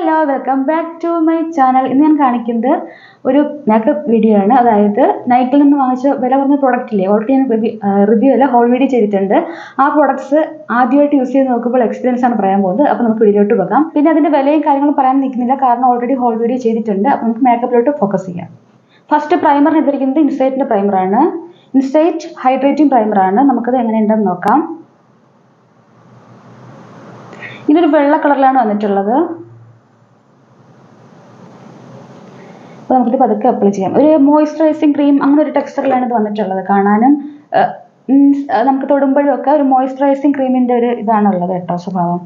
Hello, welcome back to my channel. ഇന്ന് ഞാൻ കാണിക്കുന്നത് ഒരു മേക്കപ്പ് വീഡിയോ ആണ്. അതായത് നൈക്കിൽ നിന്ന് വാങ്ങിച്ച വില കുറഞ്ഞ പ്രോഡക്റ്റ് ഇല്ലേ, ഓൾറെഡി ഞാൻ റിവ്യൂ അല്ല ഹോൾ വീഡിയോ ചെയ്തിട്ടുണ്ട്. ആ പ്രോഡക്ട്സ് ആദ്യമായിട്ട് യൂസ് ചെയ്ത് നോക്കുമ്പോൾ എക്സ്പീരിയൻസ് ആണ് പറയാൻ പോകുന്നത്. അപ്പോൾ നമുക്ക് വീഡിയോട്ട് പോകാം. പിന്നെ അതിന്റെ വിലയും കാര്യങ്ങളും പറയാൻ നിൽക്കുന്നില്ല, കാരണം ഓൾറെഡി ഹോൾ വീഡിയോ ചെയ്തിട്ടുണ്ട്. അപ്പോൾ നമുക്ക് മേക്കപ്പിലോട്ട് ഫോക്കസ് ചെയ്യാം. ഫസ്റ്റ് പ്രൈമർ എടുത്തിരിക്കുന്നത് ഇൻസൈറ്റിന്റെ പ്രൈമറാണ്. Insight hydrating പ്രൈമറാണ്. നമുക്കത് എങ്ങനെയുണ്ടെന്ന് നോക്കാം. ഇതൊരു വെള്ള കളറിലാണ് വന്നിട്ടുള്ളത്. അപ്പോൾ നമുക്കിത് പതുക്കെ അപ്ലൈ ചെയ്യാം. ഒരു മോയ്സ്ചറൈസിങ് ക്രീം അങ്ങനെ ഒരു ടെക്സ്ചറിലാണ് ഇത് വന്നിട്ടുള്ളത്. കാണാനും നമുക്ക് തൊടുമ്പോഴും ഒക്കെ ഒരു മോയ്സ്ചറൈസിങ് ക്രീമിന്റെ ഒരു ഇതാണുള്ളത് കേട്ടോ, സ്വഭാവം.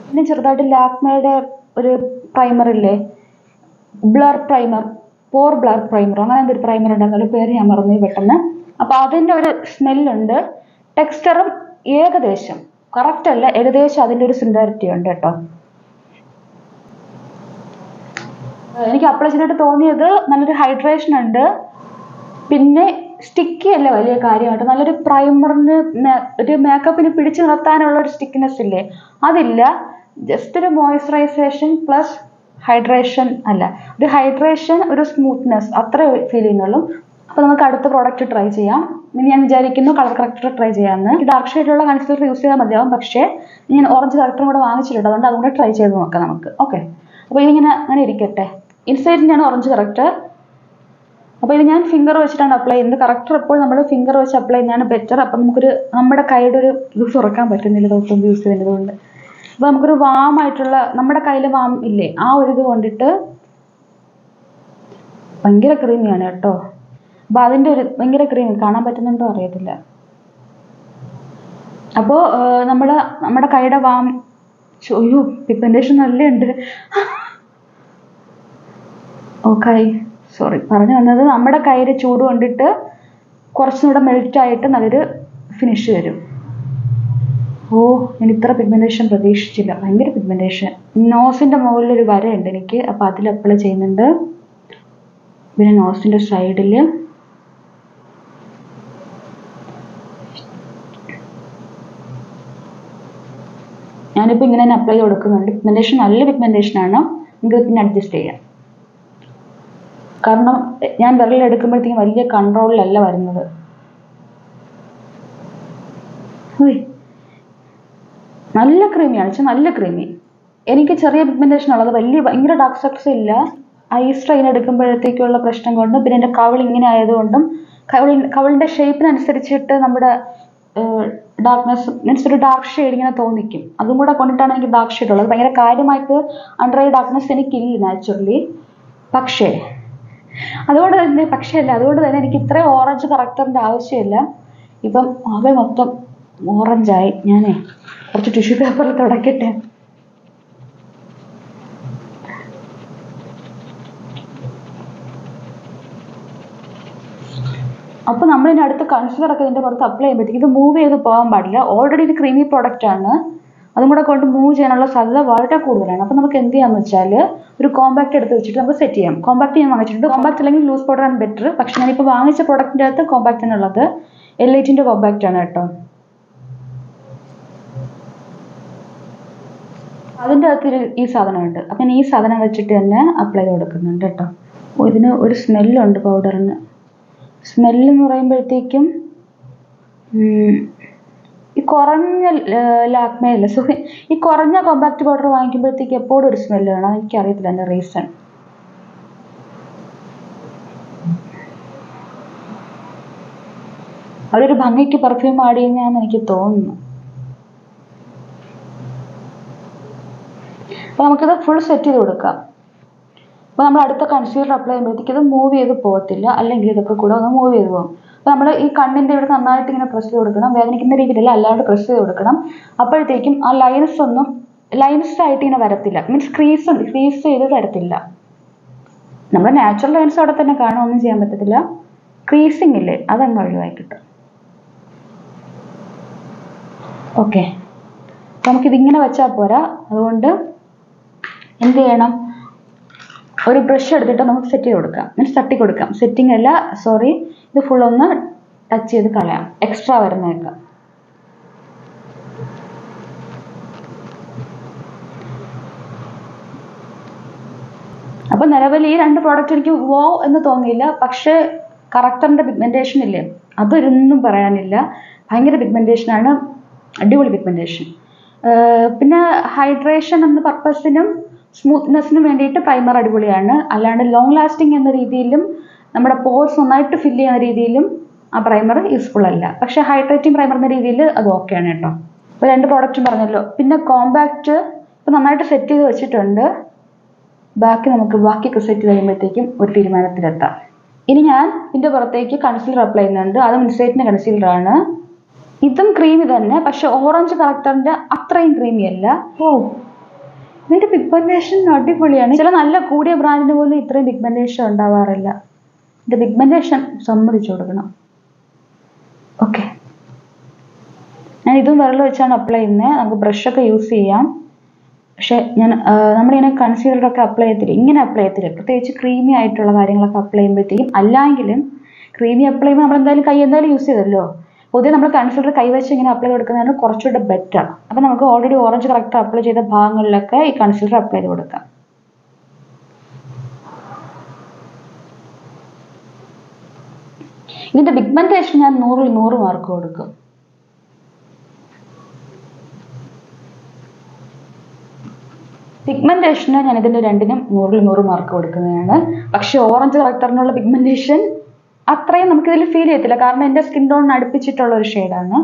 പിന്നെ ചെറുതായിട്ട് ലാക്മേയുടെ ഒരു പ്രൈമർ ഇല്ലേ, ബ്ലർ പ്രൈമർ, പോർ ബ്ലർ പ്രൈമർ, അങ്ങനെ എന്തൊരു പ്രൈമർ ഉണ്ടായിരുന്നു, ഒരു പേര് ഞാൻ മറന്നു പെട്ടെന്ന്. അപ്പോൾ അതിൻ്റെ ഒരു സ്മെല്ലുണ്ട്. ടെക്സ്ചറും ഏകദേശം കറക്റ്റ് അല്ല, ഏകദേശം അതിൻ്റെ ഒരു സിമിലാരിറ്റി ഉണ്ട് കേട്ടോ. എനിക്ക് അപ്ലൈ ചെയ്തിട്ട് തോന്നിയത് നല്ലൊരു ഹൈഡ്രേഷൻ ഉണ്ട്. പിന്നെ സ്റ്റിക്കി അല്ല വലിയ കാര്യമായിട്ട്, നല്ലൊരു പ്രൈമറിന് ഒരു മേക്കപ്പിന് പിടിച്ചു നിർത്താനുള്ള ഒരു സ്റ്റിക്കിനെസ് ഇല്ലേ, അതില്ല. ജസ്റ്റ് ഒരു മോയ്സ്ചറൈസേഷൻ പ്ലസ് ഹൈഡ്രേഷൻ അല്ല, ഒരു ഹൈഡ്രേഷൻ, ഒരു സ്മൂത്ത്നെസ്, അത്ര ഫീൽ ചെയ്യുന്നുള്ളൂ. അപ്പോൾ നമുക്ക് അടുത്ത പ്രോഡക്റ്റ് ട്രൈ ചെയ്യാം. ഇനി ഞാൻ വിചാരിക്കുന്നു കളർ കറക്റ്റർ ട്രൈ ചെയ്യാമെന്ന്. ഡാർക്ക് ഷെയ്ഡിലുള്ള കൺസീലർ യൂസ് ചെയ്താൽ മതിയാവും, പക്ഷേ ഞാൻ ഓറഞ്ച് കറക്റ്ററും കൂടെ വാങ്ങിച്ചിട്ടുണ്ട്, അതുകൊണ്ട് ട്രൈ ചെയ്ത് നോക്കാം നമുക്ക്. ഓക്കെ, അപ്പോൾ ഇതിങ്ങനെ അങ്ങനെ ഇരിക്കട്ടെ. ഇൻസൈറ്റിൻ്റെയാണ് ഓറഞ്ച് കറക്റ്റർ. അപ്പോൾ ഇത് ഞാൻ ഫിംഗർ വെച്ചിട്ടാണ് അപ്ലൈ ചെയ്യുന്നത്. കറക്റ്റർ എപ്പോൾ നമ്മൾ ഫിംഗർ വെച്ച് അപ്ലൈ ചെയ്യുന്നതാണ് ബെറ്റർ. അപ്പം നമുക്കൊരു നമ്മുടെ കൈയുടെ ഒരു ഇത് തുറക്കാൻ പറ്റുന്നില്ല തൊട്ടും യൂസ് ചെയ്യുന്നതുകൊണ്ട്. അപ്പോൾ നമുക്കൊരു വാം ആയിട്ടുള്ള, നമ്മുടെ കയ്യിൽ വാം ഇല്ലേ, ആ ഒരു ഇത് കൊണ്ടിട്ട് ഭയങ്കര ക്രീമിയാണ് കേട്ടോ. അപ്പോൾ അതിൻ്റെ ഒരു ഭയങ്കര ക്രീം കാണാൻ പറ്റുന്നുണ്ടോ അറിയത്തില്ല. അപ്പോൾ നമ്മുടെ കൈയുടെ വാം, അയ്യോ പിഗ്മെന്റേഷൻ നല്ല ഉണ്ട്. ഓക്കെ, സോറി, പറഞ്ഞു വന്നത് നമ്മുടെ കയ്യിൽ ചൂട് കൊണ്ടിട്ട് കുറച്ചുകൂടെ മെൽറ്റ് ആയിട്ട് നല്ലൊരു ഫിനിഷ് വരും. ഓ, ഞാൻ ഇത്ര പിഗ്മെന്റേഷൻ പ്രതീക്ഷിച്ചില്ല, ഭയങ്കര പിഗ്മെന്റേഷൻ. നോസിന്റെ മുകളിലൊരു വരയുണ്ട് എനിക്ക്, അപ്പോൾ അതിൽ അപ്ലൈ ചെയ്യുന്നുണ്ട്. പിന്നെ നോസിന്റെ സൈഡിൽ ഞാനിപ്പോൾ ഇങ്ങനെ തന്നെ അപ്ലൈ കൊടുക്കുന്നുണ്ട്. പിഗ്മെന്റേഷൻ നല്ല പിഗ്മെന്റേഷൻ ആണ്, നിങ്ങൾക്ക് പിന്നെ അഡ്ജസ്റ്റ് ചെയ്യാം. കാരണം ഞാൻ വിരലെടുക്കുമ്പോഴത്തേക്കും വലിയ കൺട്രോളിലല്ല വരുന്നത്. നല്ല ക്രീമിയാണ്, പക്ഷെ നല്ല ക്രീമി. എനിക്ക് ചെറിയ പിഗ്മെന്റേഷൻ ഉള്ളത്, ഭയങ്കര ഡാർക്ക് സർക്കിൾസ് ഇല്ല. ഐ സ്ട്രെയിൻ എടുക്കുമ്പോഴത്തേക്കുള്ള പ്രശ്നം കൊണ്ടും, പിന്നെ എൻ്റെ കവിൾ ഇങ്ങനെ ആയതുകൊണ്ടും, കവിളിൻ്റെ ഷേപ്പിനനുസരിച്ചിട്ട് നമ്മുടെ ഡാർക്ക്നെസ് മീൻസ് ഒരു ഡാർക്ക് ഷെയ്ഡ് ഇങ്ങനെ തോന്നിക്കും. അതും കൂടെ കൊണ്ടിട്ടാണ് എനിക്ക് ഡാർക്ക് ഷെയ്ഡ് ഉള്ളത്. ഭയങ്കര കാര്യമായിട്ട് അണ്ടർ ഐ ഡാർക്ക്നെസ് എനിക്കില്ല നാച്ചുറലി. അതുകൊണ്ട് തന്നെ എനിക്ക് ഇത്രയും ഓറഞ്ച് കറക്റ്ററിൻ്റെ ആവശ്യമില്ല. ഇപ്പം ആകെ മൊത്തം ഓറഞ്ചായി. ഞാനേ കുറച്ച് ടിഷ്യൂ പേപ്പറിൽ തുടക്കട്ടെ. അപ്പോൾ നമ്മളിനി അടുത്ത കൺസീലർ ഒക്കെ ഇതിൻ്റെ പുറത്ത് അപ്ലൈ ചെയ്യുമ്പോഴത്തേക്ക് ഇത് മൂവ് ചെയ്ത് പോകാൻ പാടില്ല. ഓൾറെഡി ഇത് ക്രീമി പ്രോഡക്റ്റ് ആണ്, അതും കൂടെ കൊണ്ട് മൂവ് ചെയ്യാനുള്ള സാധ്യത വളരെ കൂടുതലാണ്. അപ്പോൾ നമുക്ക് എന്ത് ചെയ്യാന്ന് വെച്ചാൽ ഒരു കോമ്പാക്ട് എടുത്ത് വെച്ചിട്ട് നമുക്ക് സെറ്റ് ചെയ്യാം. കോമ്പാക്ട് ഞാൻ വാങ്ങിച്ചിട്ടുണ്ട്. കോമ്പാക്ട് അല്ലെങ്കിൽ ലൂസ് പൗഡർ ആണ് ബെറ്റർ. പക്ഷെ ഞാനിപ്പോൾ വാങ്ങിച്ച പ്രോഡക്റ്റിൻ്റെ അകത്ത് കോമ്പാക്ട് ആണ് ഉള്ളത്. L8ന്റെ കോമ്പാക്ട് ആണ് കേട്ടോ. അതിൻ്റെ അകത്ത് ഈ സാധനം ഉണ്ട്. അപ്പം ഈ സാധനം വെച്ചിട്ട് തന്നെ അപ്ലൈ ചെയ്ത് കൊടുക്കുന്നുണ്ട് കേട്ടോ. ഇതിന് ഒരു സ്മെല്ലുണ്ട് പൗഡറിന്. സ്മെല്ല് എന്ന് പറയുമ്പോഴത്തേക്കും ഈ കുറഞ്ഞ ലാക്മേയല്ല, സോറി, ഈ കുറഞ്ഞ കോമ്പാക്ട് പൗഡർ വാങ്ങിക്കുമ്പോഴത്തേക്ക് എപ്പോഴും ഒരു സ്മെല്ല് വേണം. എനിക്കറിയത്തില്ല എൻ്റെ റീസൺ. അവരൊരു ഭംഗിക്ക് പെർഫ്യൂം ആഡ് ചെയ്യുന്നതാണെന്ന് എനിക്ക് തോന്നുന്നു. അപ്പോൾ നമുക്കിത് ഫുൾ സെറ്റ് ചെയ്ത് കൊടുക്കാം. അപ്പോൾ നമ്മൾ അടുത്ത കൺസീലർ അപ്ലൈ ചെയ്യുമ്പോഴത്തേക്ക് ഇത് മൂവ് ചെയ്ത് പോകത്തില്ല, അല്ലെങ്കിൽ ഇതൊക്കെ കൂടെ ഒന്ന് മൂവ് ചെയ്ത് പോകും. അപ്പോൾ നമ്മൾ ഈ കണ്ണിൻ്റെ ഇവിടെ നന്നായിട്ട് ഇങ്ങനെ പ്രസ് ചെയ്ത് കൊടുക്കണം. വേദനിക്കുന്ന രീതിയിലല്ല, അല്ലാണ്ട് പ്രസ് ചെയ്ത് കൊടുക്കണം. അപ്പോഴത്തേക്കും ആ ലൈൻസ് ആയിട്ട് ഇങ്ങനെ വരത്തില്ല, മീൻസ് ക്രീസ് ചെയ്ത് വരത്തില്ല. നമ്മുടെ നാച്ചുറൽ ലൈൻസ് അവിടെ തന്നെ കാണാൻ ഒന്നും ചെയ്യാൻ പറ്റത്തില്ല. ക്രീസിങ് ഇല്ലേ, അതങ്ങ് ഒഴിവായി കിട്ടും. ഓക്കെ, നമുക്കിതിങ്ങനെ വെച്ചാൽ പോരാ. അതുകൊണ്ട് എന്ത് ചെയ്യണം, ഒരു ബ്രഷ് എടുത്തിട്ട് നമുക്ക് സെറ്റ് ചെയ്ത് കൊടുക്കാം, മീൻസ് തട്ടി കൊടുക്കാം. സെറ്റിംഗ് അല്ല, സോറി, ഇത് ഫുൾ ഒന്ന് ടച്ച് ചെയ്ത് കളയാം, എക്സ്ട്രാ വരുന്നേക്കാം. അപ്പോൾ നിലവിൽ ഈ 2 പ്രോഡക്റ്റ് എനിക്ക് വോ എന്ന് തോന്നിയില്ല. പക്ഷേ കറക്ടറിൻ്റെ പിഗ്മെൻറ്റേഷൻ ഇല്ലേ, അതൊരൊന്നും പറയാനില്ല. ഭയങ്കര പിഗ്മെൻറ്റേഷനാണ്, അടിപൊളി പിഗ്മെൻറ്റേഷൻ. പിന്നെ ഹൈഡ്രേഷൻ എന്ന പർപ്പസിനും സ്മൂത്ത്നെസ്സിനും വേണ്ടിയിട്ട് പ്രൈമർ അടിപൊളിയാണ്. അല്ലാണ്ട് ലോങ് ലാസ്റ്റിംഗ് എന്ന രീതിയിലും നമ്മുടെ പോർസ് നന്നായിട്ട് ഫില്ല് ചെയ്യുന്ന രീതിയിലും ആ പ്രൈമർ യൂസ്ഫുൾ അല്ല. പക്ഷേ ഹൈഡ്രേറ്റിംഗ് പ്രൈമർ എന്ന രീതിയിൽ അത് ഓക്കെയാണ് കേട്ടോ. ഇപ്പോൾ 2 പ്രോഡക്റ്റും പറഞ്ഞല്ലോ. പിന്നെ കോമ്പാക്റ്റ് ഇപ്പോൾ നന്നായിട്ട് സെറ്റ് ചെയ്ത് വെച്ചിട്ടുണ്ട്. ബാക്കിയൊക്കെ സെറ്റ് ചെയ്യുമ്പോഴത്തേക്കും ഒരു തീരുമാനത്തിലെത്താം. ഇനി ഞാൻ ഇതിൻ്റെ പുറത്തേക്ക് കൺസീലർ അപ്ലൈ ചെയ്യുന്നുണ്ട്. അത് ഇൻസൈറ്റിൻ്റെ കൺസീലറാണ്. ഇതും ക്രീമി തന്നെ, പക്ഷെ ഓറഞ്ച് കളക്ടറിൻ്റെ അത്രയും ക്രീമി അല്ല. ഇതിൻ്റെ പിഗ്മെൻറ്റേഷൻ അടിപൊളിയാണ്. ചില നല്ല കൂടിയ ബ്രാൻഡിന് പോലും ഇത്രയും പിഗ്മെൻറ്റേഷൻ ഉണ്ടാവാറില്ല. ഇതിൻ്റെ പിഗ്മെൻറ്റേഷൻ സമ്മതിച്ചു കൊടുക്കണം. ഓക്കെ, ഞാൻ ഇതും വിരൽ വെച്ചാണ് അപ്ലൈ ചെയ്യുന്നത്. നമുക്ക് ബ്രഷൊക്കെ യൂസ് ചെയ്യാം. പക്ഷെ ഞാൻ നമ്മളിങ്ങനെ കൺസീലറൊക്കെ അപ്ലൈ ചെയ്തില്ല, ഇങ്ങനെ അപ്ലൈ ചെയ്തില്ല. പ്രത്യേകിച്ച് ക്രീമി ആയിട്ടുള്ള കാര്യങ്ങളൊക്കെ അപ്ലൈ ചെയ്യുമ്പോഴത്തേക്കും. അല്ലെങ്കിലും ക്രീമി അപ്ലൈ ചെയ്യുമ്പോൾ നമ്മളെന്തായാലും കൈ യൂസ് ചെയ്തല്ലോ. പൊതുവെ നമ്മൾ കൺസീലർ കൈവച്ച് ഇങ്ങനെ അപ്ലൈ കൊടുക്കുന്നതാണ് കുറച്ചുകൂടെ ബെറ്റർ. അപ്പോൾ നമുക്ക് ഓൾറെഡി ഓറഞ്ച് കറക്റ്റ് അപ്ലൈ ചെയ്ത ഭാഗങ്ങളിലൊക്കെ ഈ കൺസീലർ അപ്ലൈ ചെയ്ത് കൊടുക്കാം. ഇതിൻ്റെ പിഗ്മെൻറ്റേഷൻ ഞാൻ 100-ൽ 100 മാർക്ക് കൊടുക്കും. പിഗ്മെൻറ്റേഷന് ഞാൻ ഇതിൻ്റെ 2-നും 100-ൽ 100 മാർക്ക് കൊടുക്കുന്നതാണ്. പക്ഷേ ഓറഞ്ച് കളക്ടറിനുള്ള പിഗ്മെൻറ്റേഷൻ അത്രയും നമുക്കിതിൽ ഫീൽ ചെയ്യത്തില്ല. കാരണം എൻ്റെ സ്കിൻ ടോണിന് അടുപ്പിച്ചിട്ടുള്ള ഒരു ഷെയ്ഡാണ്.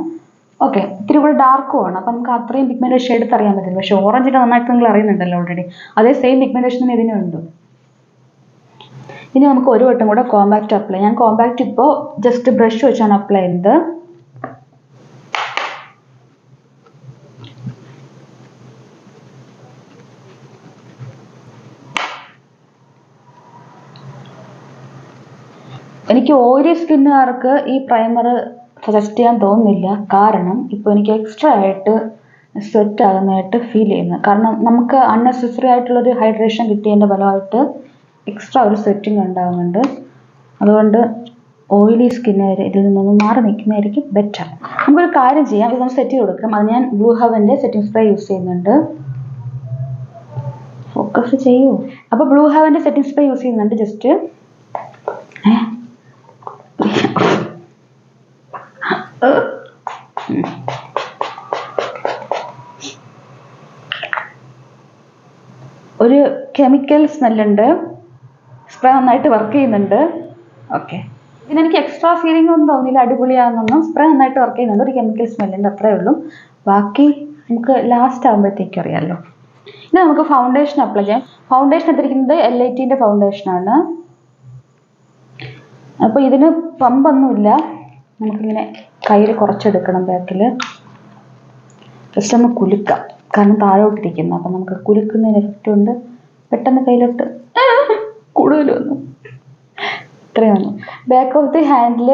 ഓക്കെ, ഇത്തിരി കൂടെ ഡാർക്കും ആണ്. അപ്പം നമുക്ക് അത്രയും പിഗ്മെൻറ്റേഷൻ എടുത്ത് അറിയാൻ പറ്റില്ല. പക്ഷേ ഓറഞ്ചിൻ്റെ നന്നായിട്ട് നിങ്ങൾ അറിയുന്നുണ്ടല്ലോ ഓൾറെഡി. അതേ സെയിം പിഗ്മെൻറ്റേഷൻ തന്നെ ഇതിനുണ്ട്. ഇനി നമുക്ക് ഒരു വട്ടം കൂടെ കോമ്പാക്റ്റ് അപ്ലൈ. ഞാൻ കോമ്പാക്റ്റ് ഇപ്പോൾ ജസ്റ്റ് ബ്രഷ് വെച്ചാണ് അപ്ലൈ ചെയ്യുന്നത്. എനിക്ക് ഓയിലി സ്കിന്നുകാർക്ക് ഈ പ്രൈമർ സജസ്റ്റ് ചെയ്യാൻ തോന്നുന്നില്ല. കാരണം ഇപ്പോൾ എനിക്ക് എക്സ്ട്രാ ആയിട്ട് സ്വെറ്റ് ആകുന്നതായിട്ട് ഫീൽ ചെയ്യുന്നു. കാരണം നമുക്ക് അൺനെസസറി ആയിട്ടുള്ളൊരു ഹൈഡ്രേഷൻ കിട്ടിയതിൻ്റെ ഫലമായിട്ട് എക്സ്ട്രാ ഒരു സ്വെറ്റിംഗ് ഉണ്ടാകുന്നുണ്ട്. അതുകൊണ്ട് ഓയിലി സ്കിന്നുകാർ ഇതിൽ നിന്നൊന്ന് മാറി നിൽക്കുന്നതായിരിക്കും ബെറ്റർ. നമുക്കൊരു കാര്യം ചെയ്യാം, ഇത് നമുക്ക് സെറ്റ് ചെയ്ത് കൊടുക്കാം. അത് ഞാൻ ബ്ലൂ ഹെവൻ്റെ സെറ്റിംഗ് സ്പ്രേ യൂസ് ചെയ്യുന്നുണ്ട്. ഫോക്കസ് ചെയ്യൂ. അപ്പോൾ ബ്ലൂ ഹെവൻ്റെ സെറ്റിംഗ് സ്പ്രേ യൂസ് ചെയ്യുന്നുണ്ട്. ജസ്റ്റ് ഒരു കെമിക്കൽ സ്മെല്ലുണ്ട്. സ്പ്രേ നന്നായിട്ട് വർക്ക് ചെയ്യുന്നുണ്ട്. ഓക്കെ, ഇതിനെനിക്ക് എക്സ്ട്രാ ഫീലിംഗ് ഒന്നും തോന്നിയില്ല, അടിപൊളിയാണെന്നൊന്നും. സ്പ്രേ നന്നായിട്ട് വർക്ക് ചെയ്യുന്നുണ്ട്. ഒരു കെമിക്കൽ സ്മെല്ലുണ്ട്, അത്രേ ഉള്ളൂ. ബാക്കി നമുക്ക് ലാസ്റ്റ് ആകുമ്പോഴത്തേക്കും അറിയാമല്ലോ. ഇനി നമുക്ക് ഫൗണ്ടേഷൻ അപ്ലൈ ചെയ്യാം. ഫൗണ്ടേഷൻ എടുത്തിരിക്കുന്നത് LITൻ്റെ ഫൗണ്ടേഷനാണ്. അപ്പോൾ ഇതിന് പമ്പൊന്നുമില്ല. നമുക്കിങ്ങനെ കയ്യിൽ കുറച്ചെടുക്കണം. ബാക്കിൽ ജസ്റ്റ് ഒന്ന് കുലുക്കാം, കാരണം താഴോട്ടിരിക്കുന്നു. അപ്പം നമുക്ക് കുലുക്കുന്നതിന് എഫക്റ്റ് ഉണ്ട്. പെട്ടെന്ന് കയ്യിലോട്ട് കൂടുതലൊന്നും ഇത്രയും വന്നു. ബാക്ക് ഓഫ് ദി ഹാൻഡിൽ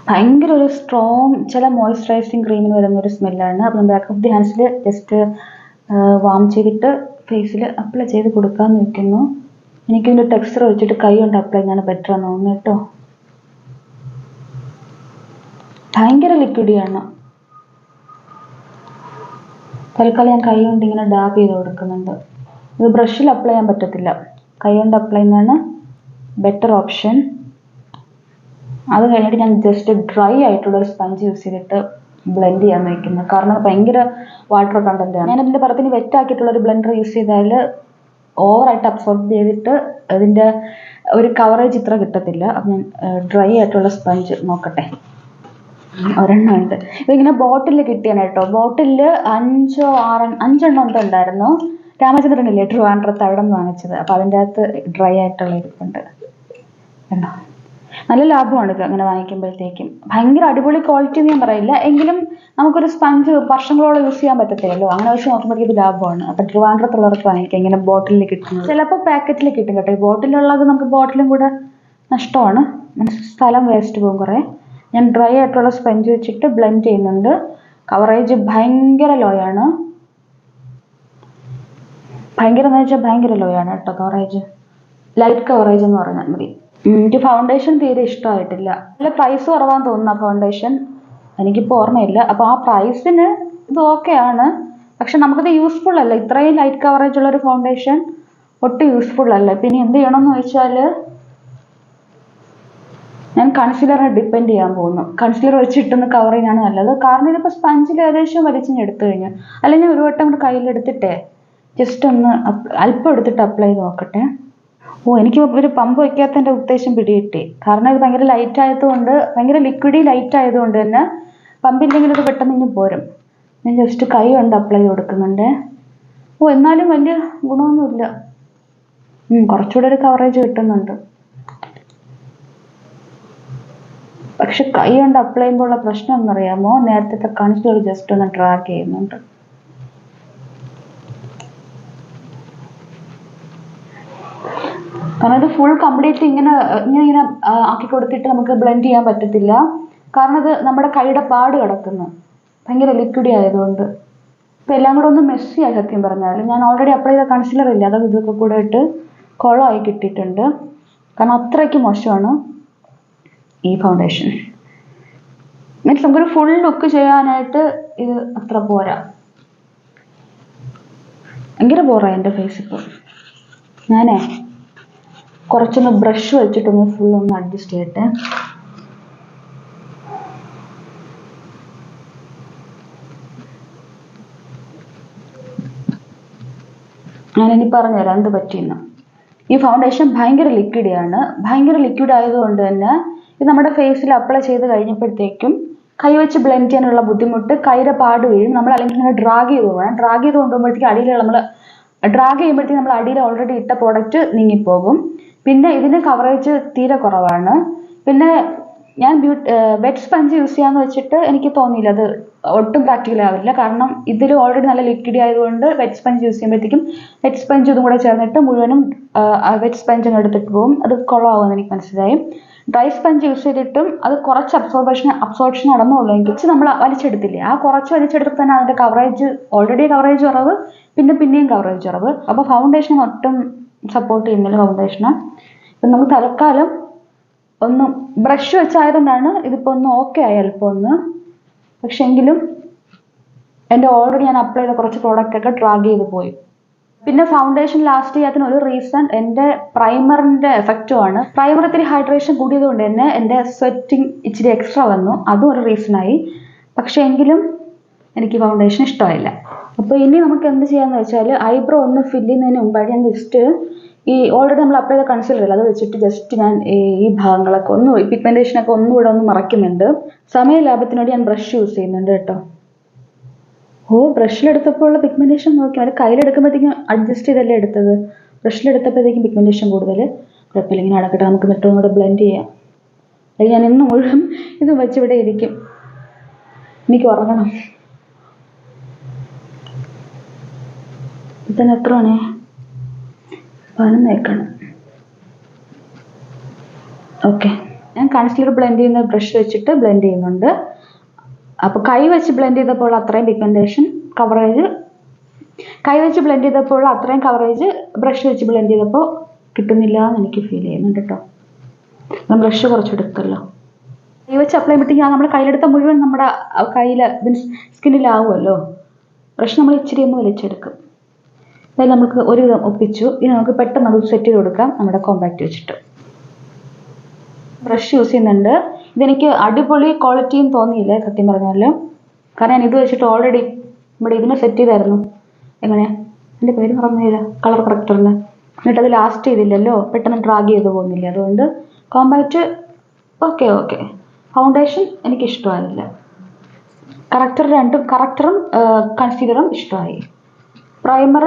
ഭയങ്കര ഒരു സ്ട്രോങ് ചില മോയ്സ്ചറൈസിങ് ക്രീമിന് വരുന്നൊരു സ്മെല്ലാണ്. അപ്പം ബാക്ക് ഓഫ് ദി ഹാൻഡ്സിൽ ജസ്റ്റ് വാം ചെയ്തിട്ട് ഫേസിൽ അപ്ലൈ ചെയ്ത് കൊടുക്കാമെന്ന് വയ്ക്കുന്നു. എനിക്കിതിൻ്റെ ടെക്സ്ചർ വെച്ചിട്ട് കൈ കൊണ്ട് അപ്ലൈ ചെയ്യാൻ ബെറ്റർ ആണെന്ന് തോന്നുന്നു കേട്ടോ. ഭയങ്കര ലിക്വിഡിയാണ്. തൽക്കാലം ഞാൻ കൈ കൊണ്ട് ഇങ്ങനെ ഡാബ് ചെയ്ത് കൊടുക്കുന്നുണ്ട്. ഇത് ബ്രഷിൽ അപ്ലൈ ചെയ്യാൻ പറ്റത്തില്ല, കൈ കൊണ്ട് അപ്ലൈ ചെയ്യുന്നതാണ് ബെറ്റർ ഓപ്ഷൻ. അത് കഴിഞ്ഞിട്ട് ഞാൻ ജസ്റ്റ് ഡ്രൈ ആയിട്ടുള്ളൊരു സ്പഞ്ച് യൂസ് ചെയ്തിട്ട് ബ്ലെൻഡ് ചെയ്യാൻ വയ്ക്കുന്നത്. കാരണം ഭയങ്കര വാട്ടർ കണ്ടൻറ്റാണ്. ഞാൻ അതിൻ്റെ പുറത്തിന് വെറ്റാക്കിയിട്ടുള്ളൊരു ബ്ലെൻഡർ യൂസ് ചെയ്താൽ ഓവറായിട്ട് അബ്സോർബ് ചെയ്തിട്ട് അതിൻ്റെ ഒരു കവറേജ് ഇത്ര കിട്ടത്തില്ല. അപ്പം ഞാൻ ഡ്രൈ ആയിട്ടുള്ള സ്പഞ്ച് നോക്കട്ടെ. ഒരെണ്ണം ഉണ്ട്. ഇതിങ്ങനെ ബോട്ടിൽ കിട്ടിയാണ് കേട്ടോ. ബോട്ടിൽ 5 എണ്ണം ഉണ്ടായിരുന്നു. രാമചന്ദ്രനില്ലേ ട്രിവാൻഡ്രത്ത്, അവിടെ നിന്ന് വാങ്ങിച്ചത്. അപ്പം അതിൻ്റെ അകത്ത് ഡ്രൈ ആയിട്ടുള്ള ഇരിപ്പുണ്ട് കണ്ടോ. നല്ല ലാഭമാണ് ഇത് അങ്ങനെ വാങ്ങിക്കുമ്പോഴത്തേക്കും. ഭയങ്കര അടിപൊളി ക്വാളിറ്റി എന്ന് ഞാൻ പറയില്ല, എങ്കിലും നമുക്കൊരു സ്പഞ്ച് വർഷങ്ങളോളം യൂസ് ചെയ്യാൻ പറ്റത്തില്ലല്ലോ. അങ്ങനെ വെച്ച് നോക്കുമ്പോഴേക്കും ഇത് ലാഭമാണ്. അപ്പം ട്രിവാൻഡ്രത്തുള്ളവർക്ക് വാങ്ങിക്കാം ഇങ്ങനെ ബോട്ടിലിൽ കിട്ടുന്നത്. ചിലപ്പോൾ പാക്കറ്റിൽ കിട്ടും കേട്ടോ. ഈ ബോട്ടിലുള്ളത് നമുക്ക് ബോട്ടിലും കൂടെ നഷ്ടമാണ്, സ്ഥലം വേസ്റ്റ് പോകും കുറേ. ഞാൻ ഡ്രൈ ആയിട്ടുള്ള സ്പഞ്ച് വെച്ചിട്ട് ബ്ലെൻഡ് ചെയ്യുന്നുണ്ട്. കവറേജ് ഭയങ്കര ലോ ആണ്. ഭയങ്കര എന്ന് വെച്ചാൽ ഭയങ്കര ലോ ആണ് കേട്ടോ കവറേജ്. ലൈറ്റ് കവറേജ് എന്ന് പറഞ്ഞാൽ മതി. എനിക്ക് ഫൗണ്ടേഷൻ തീരെ ഇഷ്ടമായിട്ടില്ല. നല്ല പ്രൈസ് കുറവാന്ന് തോന്നുന്നു ഫൗണ്ടേഷൻ, എനിക്കിപ്പോൾ ഓർമ്മയില്ല. അപ്പോൾ ആ പ്രൈസിന് ഇത് ഓക്കെയാണ്. പക്ഷെ നമുക്കത് യൂസ്ഫുൾ അല്ല. ഇത്രയും ലൈറ്റ് കവറേജ് ഉള്ള ഒരു ഫൗണ്ടേഷൻ ഒട്ടും യൂസ്ഫുൾ അല്ല. പിന്നെ എന്ത് ചെയ്യണമെന്ന് ചോദിച്ചാൽ ഞാൻ കൺസീലറിനെ ഡിപ്പെൻഡ് ചെയ്യാൻ പോകുന്നു. കൺസീലർ വെച്ചിട്ടൊന്ന് കവർ ചെയ്യാനാണ് നല്ലത്. കാരണം ഇതിപ്പോൾ സ്പഞ്ചിൽ ഏകദേശം വലിച്ചിങ് എടുത്തു കഴിഞ്ഞു. അല്ലെങ്കിൽ ഒരു വട്ടം കൂടെ കയ്യിലെടുത്തിട്ടേ ജസ്റ്റ് ഒന്ന് അല്പം എടുത്തിട്ട് അപ്ലൈ ചെയ്ത് നോക്കട്ടെ. എനിക്ക് ഒരു പമ്പ് വയ്ക്കാത്തതിൻ്റെ ഉദ്ദേശം പിടികിട്ടി. കാരണം ഇത് ഭയങ്കര ലൈറ്റ് ആയതുകൊണ്ട്, ഭയങ്കര ലിക്വിഡി ലൈറ്റ് ആയതുകൊണ്ട് തന്നെ പമ്പില്ലെങ്കിൽ ഇത് പെട്ടെന്ന് ഇനി പോരും. ഞാൻ ജസ്റ്റ് കൈ കൊണ്ട് അപ്ലൈ ചെയ്ത് കൊടുക്കുന്നുണ്ട്. എന്നാലും വലിയ ഗുണമൊന്നുമില്ല. കുറച്ചുകൂടെ ഒരു കവറേജ് കിട്ടുന്നുണ്ട്. പക്ഷെ കൈ കൊണ്ട് അപ്ലൈ ചെയ്യുമ്പോൾ ഉള്ള പ്രശ്നം എന്നറിയാമോ, നേരത്തെ കൺസീലർ ജസ്റ്റ് ഒന്ന് ഡ്രാഗ് ചെയ്യുന്നുണ്ട്. കാരണം ഇത് ഫുൾ കംപ്ലീറ്റ് ഇങ്ങനെ ആക്കി കൊടുത്തിട്ട് നമുക്ക് ബ്ലെൻഡ് ചെയ്യാൻ പറ്റത്തില്ല. കാരണം ഇത് നമ്മുടെ കൈയുടെ പാട് കിടക്കുന്നു, ഭയങ്കര ലിക്വിഡി ആയതുകൊണ്ട്. ഇപ്പം എല്ലാം കൂടെ ഒന്ന് മെസ്സിയായി സത്യം പറഞ്ഞാൽ. ഞാൻ ഓൾറെഡി അപ്ലൈ ചെയ്ത കൺസീലർ ഇല്ല, അതൊക്കെ ഇതൊക്കെ കൂടെ ഇട്ട് കുളമായി കിട്ടിയിട്ടുണ്ട്. കാരണം അത്രയ്ക്ക് മോശമാണ് ഈ ഫൗണ്ടേഷൻ. മീൻസ് നമുക്കൊരു ഫുൾ ലുക്ക് ചെയ്യാനായിട്ട് ഇത് അത്ര പോരാ. ഭയങ്കര ബോറായി എൻ്റെ ഫേസ് ഇപ്പോൾ. ഞാനേ കുറച്ചൊന്ന് ബ്രഷ് വെച്ചിട്ടൊന്ന് ഫുൾ ഒന്ന് അഡ്ജസ്റ്റ് ചെയ്യട്ടെ. ഞാനിനി പറഞ്ഞുതരാം എന്ത് പറ്റിയെന്ന്. ഈ ഫൗണ്ടേഷൻ ഭയങ്കര ലിക്വിഡിയാണ്. ഭയങ്കര ലിക്വിഡ് ആയതുകൊണ്ട് തന്നെ ഇത് നമ്മുടെ ഫേസിൽ അപ്ലൈ ചെയ്ത് കഴിഞ്ഞപ്പോഴത്തേക്കും കൈവച്ച് ബ്ലെൻഡ് ചെയ്യാനുള്ള ബുദ്ധിമുട്ട്, കൈയുടെ പാട് വീഴും. നമ്മൾ അല്ലെങ്കിൽ ഇങ്ങനെ ഡ്രാഗ് ചെയ്ത് പോകണം. ഡ്രാഗ് ചെയ്ത് കൊണ്ടുപോകുമ്പോഴത്തേക്ക് അടിയിൽ നമ്മൾ അടിയിൽ ഓൾറെഡി ഇട്ട പ്രോഡക്റ്റ് നീങ്ങിപ്പോകും. പിന്നെ ഇതിന് കവറേജ് തീരെ കുറവാണ്. പിന്നെ ഞാൻ വെറ്റ് സ്പഞ്ച് യൂസ് ചെയ്യാന്ന് വെച്ചിട്ട് എനിക്ക് തോന്നിയില്ല അത് ഒട്ടും പ്രാക്ടിക്കൽ ആവില്ല. കാരണം ഇതിൽ ഓൾറെഡി നല്ല ലിക്വിഡ് ആയതുകൊണ്ട് വെറ്റ് സ്പഞ്ച് യൂസ് ചെയ്യുമ്പോഴത്തേക്കും വെറ്റ് സ്പഞ്ച് ഇതും കൂടെ ചേർന്നിട്ട് മുഴുവനും വെറ്റ് സ്പഞ്ച് എടുത്തിട്ട് പോകും. അത് കുളമാവുമെന്ന് എനിക്ക് മനസ്സിലായി. ഡ്രൈ സ്പഞ്ച് യൂസ് ചെയ്തിട്ടും അത് കുറച്ച് അബ്സോർപ്ഷൻ നടന്നുള്ളൂ. എങ്കിൽ നമ്മൾ വലിച്ചെടുത്തില്ലേ, ആ കുറച്ച് വലിച്ചെടുത്തപ്പോൾ തന്നെ അതിൻ്റെ കവറേജ്, ഓൾറെഡി കവറേജ് കുറവ്, പിന്നെയും കവറേജ് കുറവ്. അപ്പോൾ ഫൗണ്ടേഷൻ ഒട്ടും സപ്പോർട്ട് ചെയ്യുന്നില്ല ഫൗണ്ടേഷന്. ഇപ്പം നമുക്ക് തൽക്കാലം ഒന്ന് ബ്രഷ് വെച്ചായതുകൊണ്ടാണ് ഇതിപ്പോൾ ഒന്ന് ഓക്കെ ആയി അല്പം ഒന്ന്. പക്ഷെ എങ്കിലും എൻ്റെ ഓൾറെഡി ഞാൻ അപ്ലൈ ചെയ്ത കുറച്ച് പ്രോഡക്റ്റ് ഒക്കെ ഡ്രാഗ് ചെയ്ത് പോയി. പിന്നെ ഫൗണ്ടേഷൻ ലാസ്റ്റ് ചെയ്യാത്തതിന് ഒരു റീസൺ എൻ്റെ പ്രൈമറിൻ്റെ എഫക്റ്റുമാണ്. പ്രൈമർ ഇത്തിരി ഹൈഡ്രേഷൻ കൂടിയത് കൊണ്ട് തന്നെ എൻ്റെ സ്വെറ്റിങ് ഇച്ചിരി എക്സ്ട്രാ വന്നു, അതും ഒരു റീസണായി. പക്ഷെ എങ്കിലും എനിക്ക് ഫൗണ്ടേഷൻ ഇഷ്ടമായില്ല. അപ്പോൾ ഇനി നമുക്ക് എന്ത് ചെയ്യാന്ന് വെച്ചാൽ, ഐബ്രോ ഒന്ന് ഫില്ല് ചെയ്യുന്നതിന് മുമ്പായിട്ട് ഞാൻ ജസ്റ്റ് ഈ ഓൾറെഡി നമ്മൾ അപ്ലൈ ചെയ്ത കൺസീലർ ഇല്ല, അത് വെച്ചിട്ട് ജസ്റ്റ് ഞാൻ ഈ ഭാഗങ്ങളൊക്കെ ഒന്ന് പിഗ്മെന്റേഷനൊക്കെ ഒന്നുകൂടെ ഒന്ന് മറയ്ക്കുന്നുണ്ട്. സമയ ലാഭത്തിന് വേണ്ടി ഞാൻ ബ്രഷ് യൂസ് ചെയ്യുന്നുണ്ട് കേട്ടോ. ബ്രഷിലെടുത്തപ്പോൾ ഉള്ള പിഗ്മെന്റേഷൻ നോക്കി, അത് കയ്യിലെടുക്കുമ്പോഴത്തേക്കും അഡ്ജസ്റ്റ് ചെയ്തല്ലേ എടുത്തത്. ബ്രഷിലെടുത്തപ്പോഴത്തേക്കും പിഗ്മെന്റേഷൻ കൂടുതൽ. കുഴപ്പമില്ല, ഇങ്ങനെ അടക്കട്ടെ, നമുക്ക് എന്നിട്ട് ഒന്നുകൂടെ ബ്ലെൻഡ് ചെയ്യാം. അല്ലെങ്കിൽ ഞാൻ ഇന്ന് മുഴുവൻ ഇത് വെച്ചിവിടെ ഇരിക്കും. എനിക്ക് ഉറങ്ങണം. ഇതിന് എത്ര മണി? 11 ഓക്കെ. ഞാൻ കൺസീലർ ബ്ലെൻഡ് ചെയ്യുന്ന ബ്രഷ് വെച്ചിട്ട് ബ്ലെൻഡ് ചെയ്യുന്നുണ്ട്. അപ്പോൾ കൈ വെച്ച് ബ്ലെൻഡ് ചെയ്തപ്പോൾ അത്രയും പിഗ്മെന്റേഷൻ കവറേജ്, ബ്രഷ് വെച്ച് ബ്ലെൻഡ് ചെയ്തപ്പോൾ കിട്ടുന്നില്ല എന്ന് എനിക്ക് ഫീൽ ചെയ്യുന്നുണ്ട് കേട്ടോ. ഞാൻ ബ്രഷ് കുറച്ചെടുത്തല്ലോ. കൈ വെച്ച് അപ്ലൈ ചെയ്യുമ്പോഴത്തേക്കും നമ്മൾ കയ്യിലെടുത്ത മുഴുവൻ നമ്മുടെ കയ്യിൽ മീൻസ് സ്കിന്നിലാവുമല്ലോ. ബ്രഷ് നമ്മൾ ഇച്ചിരി ഒന്ന് വലിച്ചെടുക്കും. അതായത് നമുക്ക് ഒരുവിധം ഒപ്പിച്ചു. ഇനി നമുക്ക് പെട്ടെന്ന് അത് സെറ്റ് ചെയ്ത് കൊടുക്കാം നമ്മുടെ കോമ്പാക്റ്റ് വെച്ചിട്ട്. ബ്രഷ് യൂസ് ചെയ്യുന്നുണ്ട്. ഇതെനിക്ക് അടിപൊളി ക്വാളിറ്റിയും തോന്നിയില്ല സത്യം പറഞ്ഞാൽ. കാരണം ഞാൻ ഇത് വെച്ചിട്ട് ഓൾറെഡി നമ്മുടെ ഇതിനെ സെറ്റ് ചെയ്തായിരുന്നു. എങ്ങനെയാ എൻ്റെ പേര് മറന്നില്ല, കളർ കറക്റ്ററിന്. എന്നിട്ട് അത് ലാസ്റ്റ് ചെയ്തില്ലല്ലോ, പെട്ടെന്ന് ഡ്രാഗ് ചെയ്ത് പോകുന്നില്ല. അതുകൊണ്ട് കോമ്പാക്റ്റ് ഓക്കെ. ഫൗണ്ടേഷൻ എനിക്കിഷ്ടമായില്ല. കറക്റ്ററും കൺസീലറും ഇഷ്ടമായി. പ്രൈമർ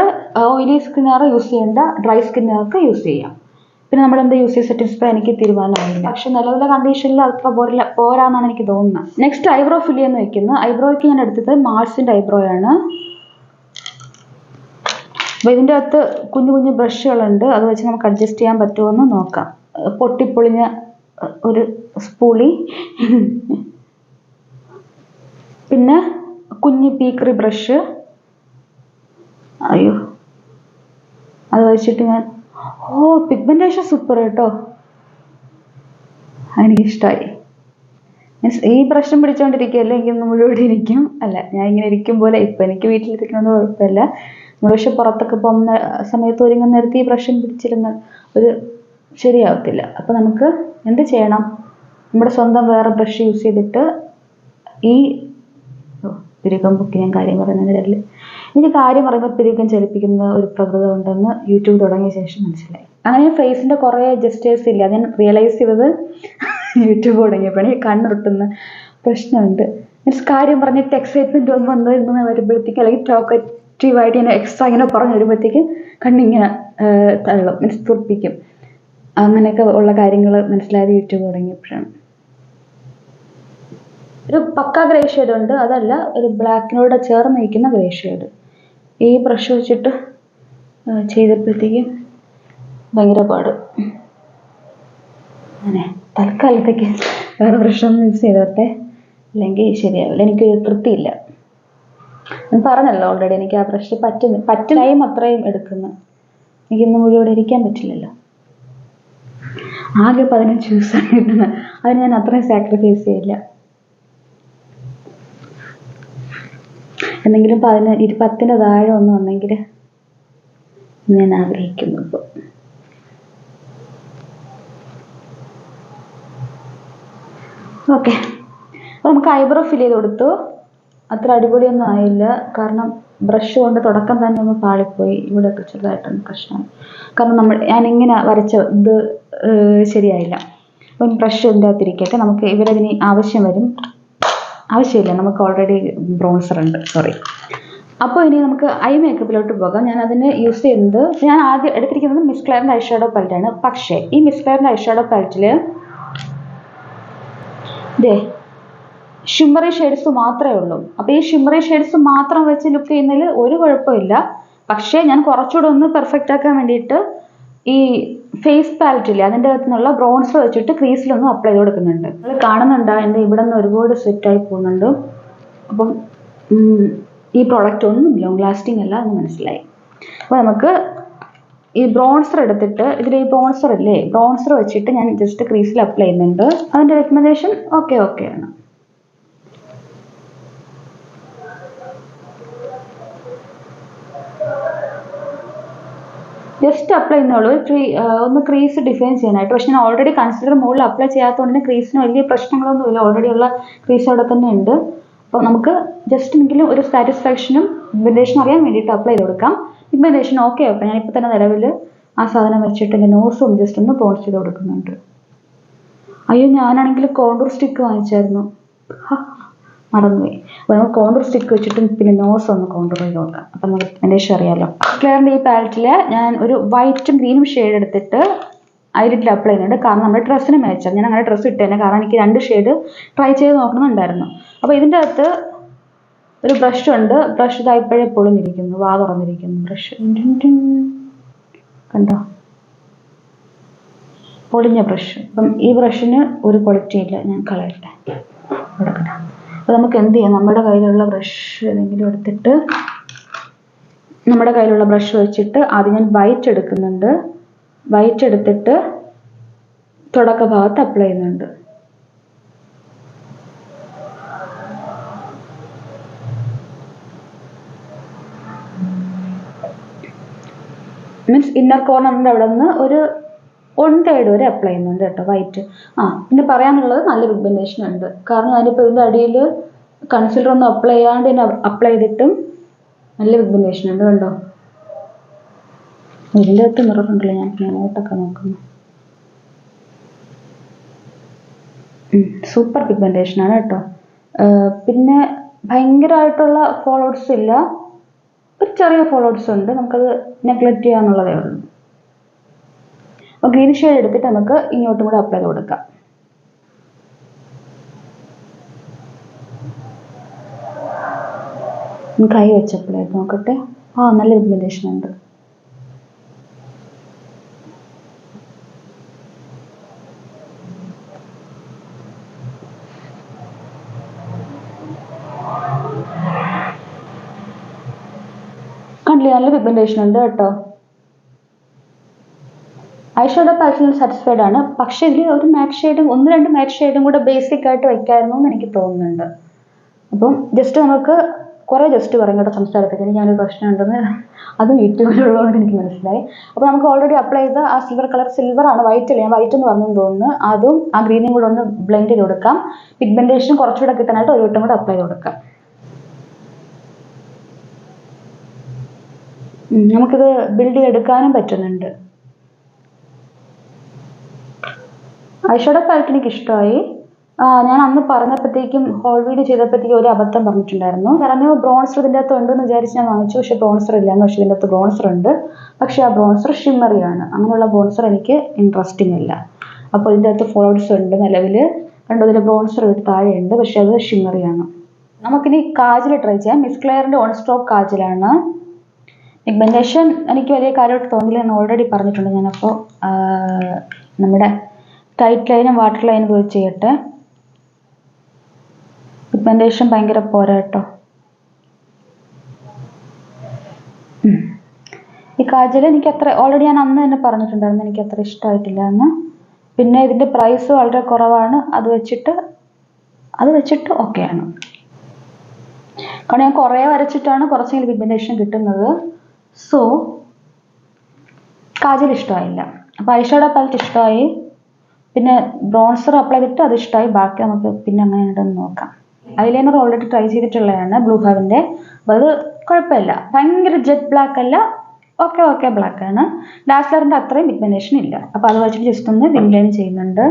ഓയിലി സ്കിന്നുകാർ യൂസ് ചെയ്യേണ്ട, ഡ്രൈ സ്കിന്നുകാർക്ക് യൂസ് ചെയ്യാം. പിന്നെ നമ്മൾ എന്താ യൂസ് ചെയ്യുക സെറ്റിംഗ് സ്പ്രേ എനിക്ക് തീരുമാനമായില്ല. പക്ഷെ നിലവിലെ കണ്ടീഷനിൽ അത്ര പോരാന്നാണ് എനിക്ക് തോന്നുന്നത്. നെക്സ്റ്റ് ഐബ്രോ ഫില്ല് ചെയ്യുന്ന വെക്കുന്നു. ഐബ്രോയ്ക്ക് ഞാൻ എടുത്തത് മാർസിൻ്റെ ഐബ്രോ ആണ്. അപ്പോൾ ഇതിൻ്റെ അകത്ത് കുഞ്ഞു കുഞ്ഞു ബ്രഷുകളുണ്ട്, അത് വെച്ച് നമുക്ക് അഡ്ജസ്റ്റ് ചെയ്യാൻ പറ്റുമോ നോക്കാം. പൊട്ടിപ്പൊളിഞ്ഞ ഒരു സ്പൂളി, പിന്നെ കുഞ്ഞു പീക്കറി ബ്രഷ്. അയ്യോ, അത് വെച്ചിട്ട് ഞാൻ പിഗ്മെന്റേഷൻ സൂപ്പർ കേട്ടോ, എനിക്കിഷ്ടമായി. മീൻസ് ഈ പ്രശ്നം പിടിച്ചോണ്ടിരിക്കുകയല്ല, എനിക്ക് മുഴുവൻ ഇരിക്കും അല്ല, ഞാൻ ഇങ്ങനെ ഇരിക്കും പോലെ ഇപ്പം എനിക്ക് വീട്ടിലിരിക്കണമെന്ന് കുഴപ്പമില്ല. നമ്മൾ പക്ഷെ പുറത്തൊക്കെ പോകുന്ന സമയത്ത് ഒരുങ്ങുന്ന നേരത്ത് ഈ പ്രശ്നം പിടിച്ചിരുന്ന ഒരു ശരിയാവത്തില്ല. അപ്പം നമുക്ക് എന്ത് ചെയ്യണം? നമ്മുടെ സ്വന്തം വേറെ ബ്രഷ് യൂസ് ചെയ്തിട്ട് ഈ പിരുക്കം പൊക്കി ഞാൻ കാര്യം പറയുന്നതിൽ എനിക്ക് കാര്യം പറയുമ്പോൾ പിരുക്കം ചലിപ്പിക്കുന്ന ഒരു പ്രകൃതം ഉണ്ടെന്ന് യൂട്യൂബ് തുടങ്ങിയ ശേഷം മനസ്സിലായി. അങ്ങനെ ഫേസിൻ്റെ കുറേ ജസ്റ്റേഴ്സ് ഇല്ല, അത് ഞാൻ റിയലൈസ് ചെയ്തത് യൂട്യൂബ് തുടങ്ങിയപ്പോഴാണ്. ഈ കണ്ണുരുട്ടുന്ന പ്രശ്നമുണ്ട്. മീൻസ് കാര്യം പറഞ്ഞിട്ട് എക്സൈറ്റ്മെൻറ്റ് ഒന്ന് വന്ന് വരുമ്പോഴത്തേക്കും അല്ലെങ്കിൽ ടോക്കറ്റീവായിട്ട് ഇങ്ങനെ എക്സ്ട്രാ ഇങ്ങനെ പറഞ്ഞു വരുമ്പോഴത്തേക്കും കണ്ണിങ്ങനെ തള്ളും, മീൻസ് തുറപ്പിക്കും. അങ്ങനെയൊക്കെ ഉള്ള കാര്യങ്ങൾ മനസ്സിലായത് യൂട്യൂബ് തുടങ്ങിയപ്പോഴാണ്. ഒരു പക്ക ഗ്രേ ഷെയ്ഡ് ഉണ്ട്, അതല്ല ഒരു ബ്ലാക്കിനോട് ചേർന്ന് നിൽക്കുന്ന ഗ്രേ ഷെയ്ഡ്. ഈ ബ്രഷ് വെച്ചിട്ട് ചെയ്തപ്പോഴത്തേക്കും ഭയങ്കര പാട്. അങ്ങനെ തൽക്കാലത്തേക്ക് വേറെ ബ്രഷൊന്നും യൂസ് ചെയ്തോട്ടെ, അല്ലെങ്കിൽ ശരിയാവില്ല. എനിക്ക് തൃപ്തിയില്ല. ഞാൻ പറഞ്ഞല്ലോ ഓൾറെഡി, എനിക്ക് ആ ബ്രഷ് പറ്റുന്ന ടൈം അത്രയും എടുക്കുന്നു. എനിക്കിന്ന് മുഴുവൻ ഇവിടെ ഇരിക്കാൻ പറ്റില്ലല്ലോ. ആകെ 15 ദിവസമാണ് കിട്ടുന്നത്, അതിന് ഞാൻ അത്രയും സാക്രിഫൈസ് ചെയ്യില്ല. എന്തെങ്കിലും 10 താഴെ ഒന്നും വന്നെങ്കിൽ ഞാൻ ആഗ്രഹിക്കുന്നു. ഇപ്പോൾ ഓക്കെ, അപ്പോൾ നമുക്ക് ഐബ്രോ ഫിൽ ചെയ്ത് കൊടുത്തു. അത്ര അടിപൊളിയൊന്നും ആയില്ല, കാരണം ബ്രഷ് കൊണ്ട് തുടക്കം തന്നെ ഒന്ന് പാളിപ്പോയി. ഇവിടെയൊക്കെ ചെറുതായിട്ടൊന്ന് പ്രശ്നമായി, കാരണം ഞാനിങ്ങനെ വരച്ച ഇത് ശരിയായില്ല. അപ്പം ബ്രഷ് ഇതിൻ്റെ അകത്തിരിക്കട്ടെ. നമുക്ക് ഇവരതിന് ആവശ്യമില്ല, നമുക്ക് ഓൾറെഡി ബ്രോൺസർ ഉണ്ട്, സോറി. അപ്പോൾ ഇനി നമുക്ക് ഐ മേക്കപ്പിലോട്ട് പോകാം. ഞാൻ അതിന് യൂസ് ചെയ്യുന്നത്, ഞാൻ ആദ്യം എടുത്തിരിക്കുന്നത് മിസ് ക്ലെയറിൻ്റെ ഐ ഷാഡോ പാലറ്റാണ്. പക്ഷേ ഈ മിസ് ക്ലെയറിൻ്റെ ഐ ഷാഡോ പാലറ്റിൽ ഷിമ്മറി ഷെയ്ഡ്സ് മാത്രമേ ഉള്ളൂ. അപ്പോൾ ഈ ഷിമ്മറി ഷെയ്ഡ്സ് മാത്രം വെച്ച് ലുക്ക് ചെയ്യുന്നതിൽ ഒരു കുഴപ്പമില്ല. പക്ഷേ ഞാൻ കുറച്ചുകൂടെ ഒന്ന് പെർഫെക്റ്റ് ആക്കാൻ വേണ്ടിയിട്ട് ഈ ഫേസ് പാലറ്റില്ലേ, അതിൻ്റെ അകത്തു നിന്നുള്ള ബ്രോൺസർ വെച്ചിട്ട് ക്രീസിലൊന്നും അപ്ലൈ ചെയ്ത് കൊടുക്കുന്നുണ്ട്. നിങ്ങൾ കാണുന്നുണ്ടോ, എൻ്റെ ഇവിടെ നിന്ന് ഒരുപാട് സെറ്റായി പോകുന്നുണ്ട്. അപ്പം ഈ പ്രോഡക്റ്റ് ഒന്നും ലോങ് ലാസ്റ്റിംഗ് അല്ല എന്ന് മനസ്സിലായി. അപ്പോൾ നമുക്ക് ഈ ബ്രോൺസർ എടുത്തിട്ട്, ഇതിൽ ഈ ബ്രോൺസർ ഇല്ലേ, ബ്രോൺസർ വെച്ചിട്ട് ഞാൻ ജസ്റ്റ് ക്രീസിൽ അപ്ലൈ ചെയ്യുന്നുണ്ട്. അതിൻ്റെ റെക്കമെൻഡേഷൻ ഓക്കെ ആണ്. ജസ്റ്റ് അപ്ലൈ ചെയ്യുന്നുള്ളൂ, ഒന്ന് ക്രീസ് ഡിഫൈൻ ചെയ്യാനായിട്ട്. പക്ഷെ ഞാൻ ഓൾറെഡി കൺസിലർ മുകളിൽ അപ്ലൈ ചെയ്യാത്തതുകൊണ്ട് തന്നെ ക്രീസിന് വലിയ പ്രശ്നങ്ങളൊന്നുമില്ല, ഓൾറെഡി ഉള്ള ക്രീസ് അവിടെ തന്നെ ഉണ്ട്. അപ്പോൾ നമുക്ക് ജസ്റ്റ് എങ്കിലും ഒരു സാറ്റിസ്ഫാക്ഷനും പിഗ്മെൻറ്റേഷൻ അറിയാൻ വേണ്ടിയിട്ട് അപ്ലൈ ചെയ്ത് കൊടുക്കാം. Pigmentation okay. അപ്പോൾ ഞാനിപ്പോൾ തന്നെ നിലവിൽ ആ സാധനം വെച്ചിട്ട് എൻ്റെ നോസും ജസ്റ്റ് ഒന്ന് പോൺസ് ചെയ്ത് കൊടുക്കുന്നുണ്ട്. അയ്യോ, ഞാനാണെങ്കിൽ കോണ്ടൂർ സ്റ്റിക്ക് വാങ്ങിച്ചായിരുന്നു, മറന്നുപോയി. അപ്പോൾ നമുക്ക് കോണ്ടൂർ സ്റ്റിക്ക് വെച്ചിട്ടും പിന്നെ നോസ് ഒന്ന് കോണ്ടൂർ ചെയ്ത് നോക്കാം. അപ്പം നമുക്ക് പിഗ്മെൻറ്റേഷൻ അറിയാമല്ലോ. ക്ലിയറിൻ്റെ ഈ പാലറ്റിൽ ഞാൻ ഒരു വൈറ്റും ഗ്രീനും ഷെയ്ഡ് എടുത്തിട്ട് ഐലിഡിൽ അപ്ലൈ ചെയ്യുന്നുണ്ട്. കാരണം നമ്മുടെ ഡ്രസ്സിന് മാച്ചാണ്. ഞാൻ അങ്ങനെ ഡ്രസ്സ് ഇട്ടേനെ, കാരണം എനിക്ക് 2 ഷെയ്ഡ് ട്രൈ ചെയ്ത് നോക്കണമെന്നുണ്ടായിരുന്നു. അപ്പോൾ ഇതിൻ്റെ അകത്ത് ഒരു ബ്രഷ് ഉണ്ട്. ബ്രഷ് ഇതാ ഇപ്പോഴേ പൊളിഞ്ഞിരിക്കുന്നു, വാ തുറന്നിരിക്കുന്നു ബ്രഷ്. കണ്ടോ, പൊളിഞ്ഞ ബ്രഷ്. അപ്പം ഈ ബ്രഷിന് ഒരു ക്വാളിറ്റി ഇല്ല, ഞാൻ കളയട്ടെ, കൊടുക്കട്ടെ. അപ്പോൾ നമുക്ക് എന്ത് ചെയ്യാം, നമ്മുടെ കയ്യിലുള്ള ബ്രഷ് ഏതെങ്കിലും എടുത്തിട്ട്, നമ്മുടെ കയ്യിലുള്ള ബ്രഷ് വെച്ചിട്ട് ആദ്യം ഞാൻ വൈറ്റ് എടുക്കുന്നുണ്ട്. വൈറ്റ് എടുത്തിട്ട് തുടക്ക ഭാഗത്ത് അപ്ലൈ ചെയ്യുന്നുണ്ട്. മീൻസ് ഇന്നർ കോർണറിൻ്റെ അവിടെ നിന്ന് ഒരു 1/3 വരെ അപ്ലൈ ചെയ്യുന്നുണ്ട് കേട്ടോ, വൈറ്റ്. പിന്നെ പറയാനുള്ളത് നല്ല പിഗ്മെൻറ്റേഷൻ ഉണ്ട്. കാരണം ഞാനിപ്പോൾ ഇതിൻ്റെ അടിയിൽ കൺസീലർ ഒന്നും അപ്ലൈ ചെയ്യാണ്ട് തന്നെ അപ്ലൈ ചെയ്തിട്ടും നല്ല പിഗ്മെൻറ്റേഷൻ ഉണ്ട്. കണ്ടോ, ഇതിൻ്റെ അകത്ത് മിറർ ഉണ്ടല്ലോ, ഞാൻ അങ്ങോട്ടൊക്കെ നോക്കുന്നു. സൂപ്പർ പിഗ്മെൻറ്റേഷനാണ് കേട്ടോ. പിന്നെ ഭയങ്കരമായിട്ടുള്ള ഫോൾ ഔട്ട്സ് ഇല്ല, ഒരു ചെറിയ ഫോൾ ഔട്ട്സ് ഉണ്ട്. നമുക്കത് നെഗ്ലക്റ്റ് ചെയ്യാന്നുള്ളതേ ഉള്ളൂ. അപ്പോൾ ഗ്രീൻ ഷെയ്ഡ് എടുത്തിട്ട് നമുക്ക് ഇങ്ങോട്ടും കൂടെ അപ്ലൈ ചെയ്ത് കൊടുക്കാം. കൈ വെച്ച് അപ്ലൈ ചെയ്ത് നോക്കട്ടെ. നല്ല പിഗ്മെൻറ്റേഷൻ ഉണ്ട്. കണ്ടില്ലേ, നല്ല പിഗ്മെൻറ്റേഷൻ ഉണ്ട് കേട്ടോ. ഐഷാഡോ പാലറ്റിൽ സാറ്റിസ്ഫൈഡ് ആണ്. പക്ഷെ ഇതിൽ ഒരു മാറ്റ് ഷെയ്ഡും 1-2 മാറ്റ് ഷെയ്ഡും കൂടെ ബേസിക് ആയിട്ട് വെക്കായിരുന്നു എന്ന് എനിക്ക് തോന്നുന്നുണ്ട്. അപ്പം ജസ്റ്റ് നമുക്ക് കുറേ ജസ്റ്റ് പറയും കേട്ടോ സംസാരത്തിൽ ഞാനൊരു പ്രശ്നം ഉണ്ടെന്ന്, അതും യൂട്യൂബിലുള്ളതുകൊണ്ട് എനിക്ക് മനസ്സിലായി. അപ്പോൾ നമുക്ക് ഓൾറെഡി അപ്ലൈ ചെയ്ത ആ സിൽവർ കളർ, സിൽവർ ആണ്, വൈറ്റ് അല്ല, ഞാൻ വൈറ്റ് എന്ന് പറഞ്ഞു തോന്നുന്നു, അതും ആ ഗ്രീനും കൂടെ ഒന്ന് ബ്ലെൻഡ് ചെയ്ത് കൊടുക്കാം. പിഗ്മെന്റേഷൻ കുറച്ചുകൂടെ കിട്ടാനായിട്ട് ഒരു വട്ടം കൂടെ അപ്ലൈ ചെയ്ത് കൊടുക്കാം. നമുക്കിത് ബിൽഡ് ചെയ്തെടുക്കാനും പറ്റുന്നുണ്ട്. ഐഷാഡോ പാലറ്റ് എനിക്ക് ഇഷ്ടമായി. ഞാൻ അന്ന് പറഞ്ഞപ്പോഴത്തേക്കും ഹോൾ വീഡിയോ ചെയ്തപ്പോഴത്തേക്കും ഒരു അബദ്ധം പറഞ്ഞിട്ടുണ്ടായിരുന്നു. പറഞ്ഞു ബ്രോൺസർ ഇതിൻ്റെ അകത്ത് ഉണ്ടെന്ന് വിചാരിച്ച് ഞാൻ വാങ്ങിച്ചു. പക്ഷെ ബ്രോൺസർ ഇല്ലാന്ന്. പക്ഷേ ഇതിൻ്റെ അകത്ത് ബ്രോൺസർ ഉണ്ട്. പക്ഷെ ആ ബ്രോൺസർ ഷിമ്മറിയാണ്. അങ്ങനെയുള്ള ബ്രോൺസർ എനിക്ക് ഇൻട്രസ്റ്റിംഗ് അല്ല. അപ്പോൾ ഇതിൻ്റെ അകത്ത് ഫോളോവേഴ്സ് ഉണ്ട് നിലവിൽ. കണ്ടു, ഇതിൽ ബ്രോൺസർ ഒരു താഴെയുണ്ട്, പക്ഷെ അത് ഷിമ്മറിയാണ്. നമുക്കിനി കാജൽ ട്രൈ ചെയ്യാം. മിസ് ക്ലെയറിൻ്റെ ഓൺ സ്ട്രോക്ക് കാജലാണ്. പിഗ്മെന്റേഷൻ എനിക്ക് വലിയ കാര്യമായിട്ട് തോന്നില്ല, ഞാൻ ഓൾറെഡി പറഞ്ഞിട്ടുണ്ട്. ഞാനപ്പോൾ നമ്മുടെ ടൈറ്റ് ലൈനും വാട്ടർ ലൈനും പോയി ചെയ്യട്ടെ. പിഗ്മെന്റേഷൻ ഭയങ്കര പോരാ കേട്ടോ. ഈ കാജൽ എനിക്ക് അത്ര, ഓൾറെഡി ഞാൻ അന്ന് തന്നെ പറഞ്ഞിട്ടുണ്ടായിരുന്നു, എനിക്ക് അത്ര ഇഷ്ടമായിട്ടില്ല എന്ന്. പിന്നെ ഇതിൻ്റെ പ്രൈസ് വളരെ കുറവാണ്. അത് വെച്ചിട്ട് ഓക്കെയാണ്. കാരണം ഞാൻ കുറേ വരച്ചിട്ടാണ് കുറച്ചെങ്കിലും പിഗ്മെന്റേഷൻ കിട്ടുന്നത്. സോ കാജൽ ഇഷ്ടമായില്ല. അപ്പോൾ ഐഷാഡോ പാലറ്റ് ഇഷ്ടമായി. പിന്നെ ബ്രോൺസർ അപ്ലൈ ചെയ്തിട്ട് അത് ഇഷ്ടമായി. ബാക്കി നമുക്ക് പിന്നെ അങ്ങനെ ഉണ്ടെന്ന് നോക്കാം. ഐലൈനർ ഓൾറെഡി ട്രൈ ചെയ്തിട്ടുള്ളതാണ് ബ്ലൂ ഹെവൻ്റെ. അപ്പോൾ അത് കുഴപ്പമില്ല, ഭയങ്കര ജെറ്റ് ബ്ലാക്ക് അല്ല, ഓക്കെ ബ്ലാക്ക് ആണ്. ഡാസ്ലറിൻ്റെ അത്രയും പിഗ്മെന്റേഷൻ ഇല്ല. അപ്പോൾ അത് വെച്ചിട്ട് ജസ്റ്റ് ഒന്ന് വിങ് ലൈൻ ചെയ്യുന്നുണ്ട്.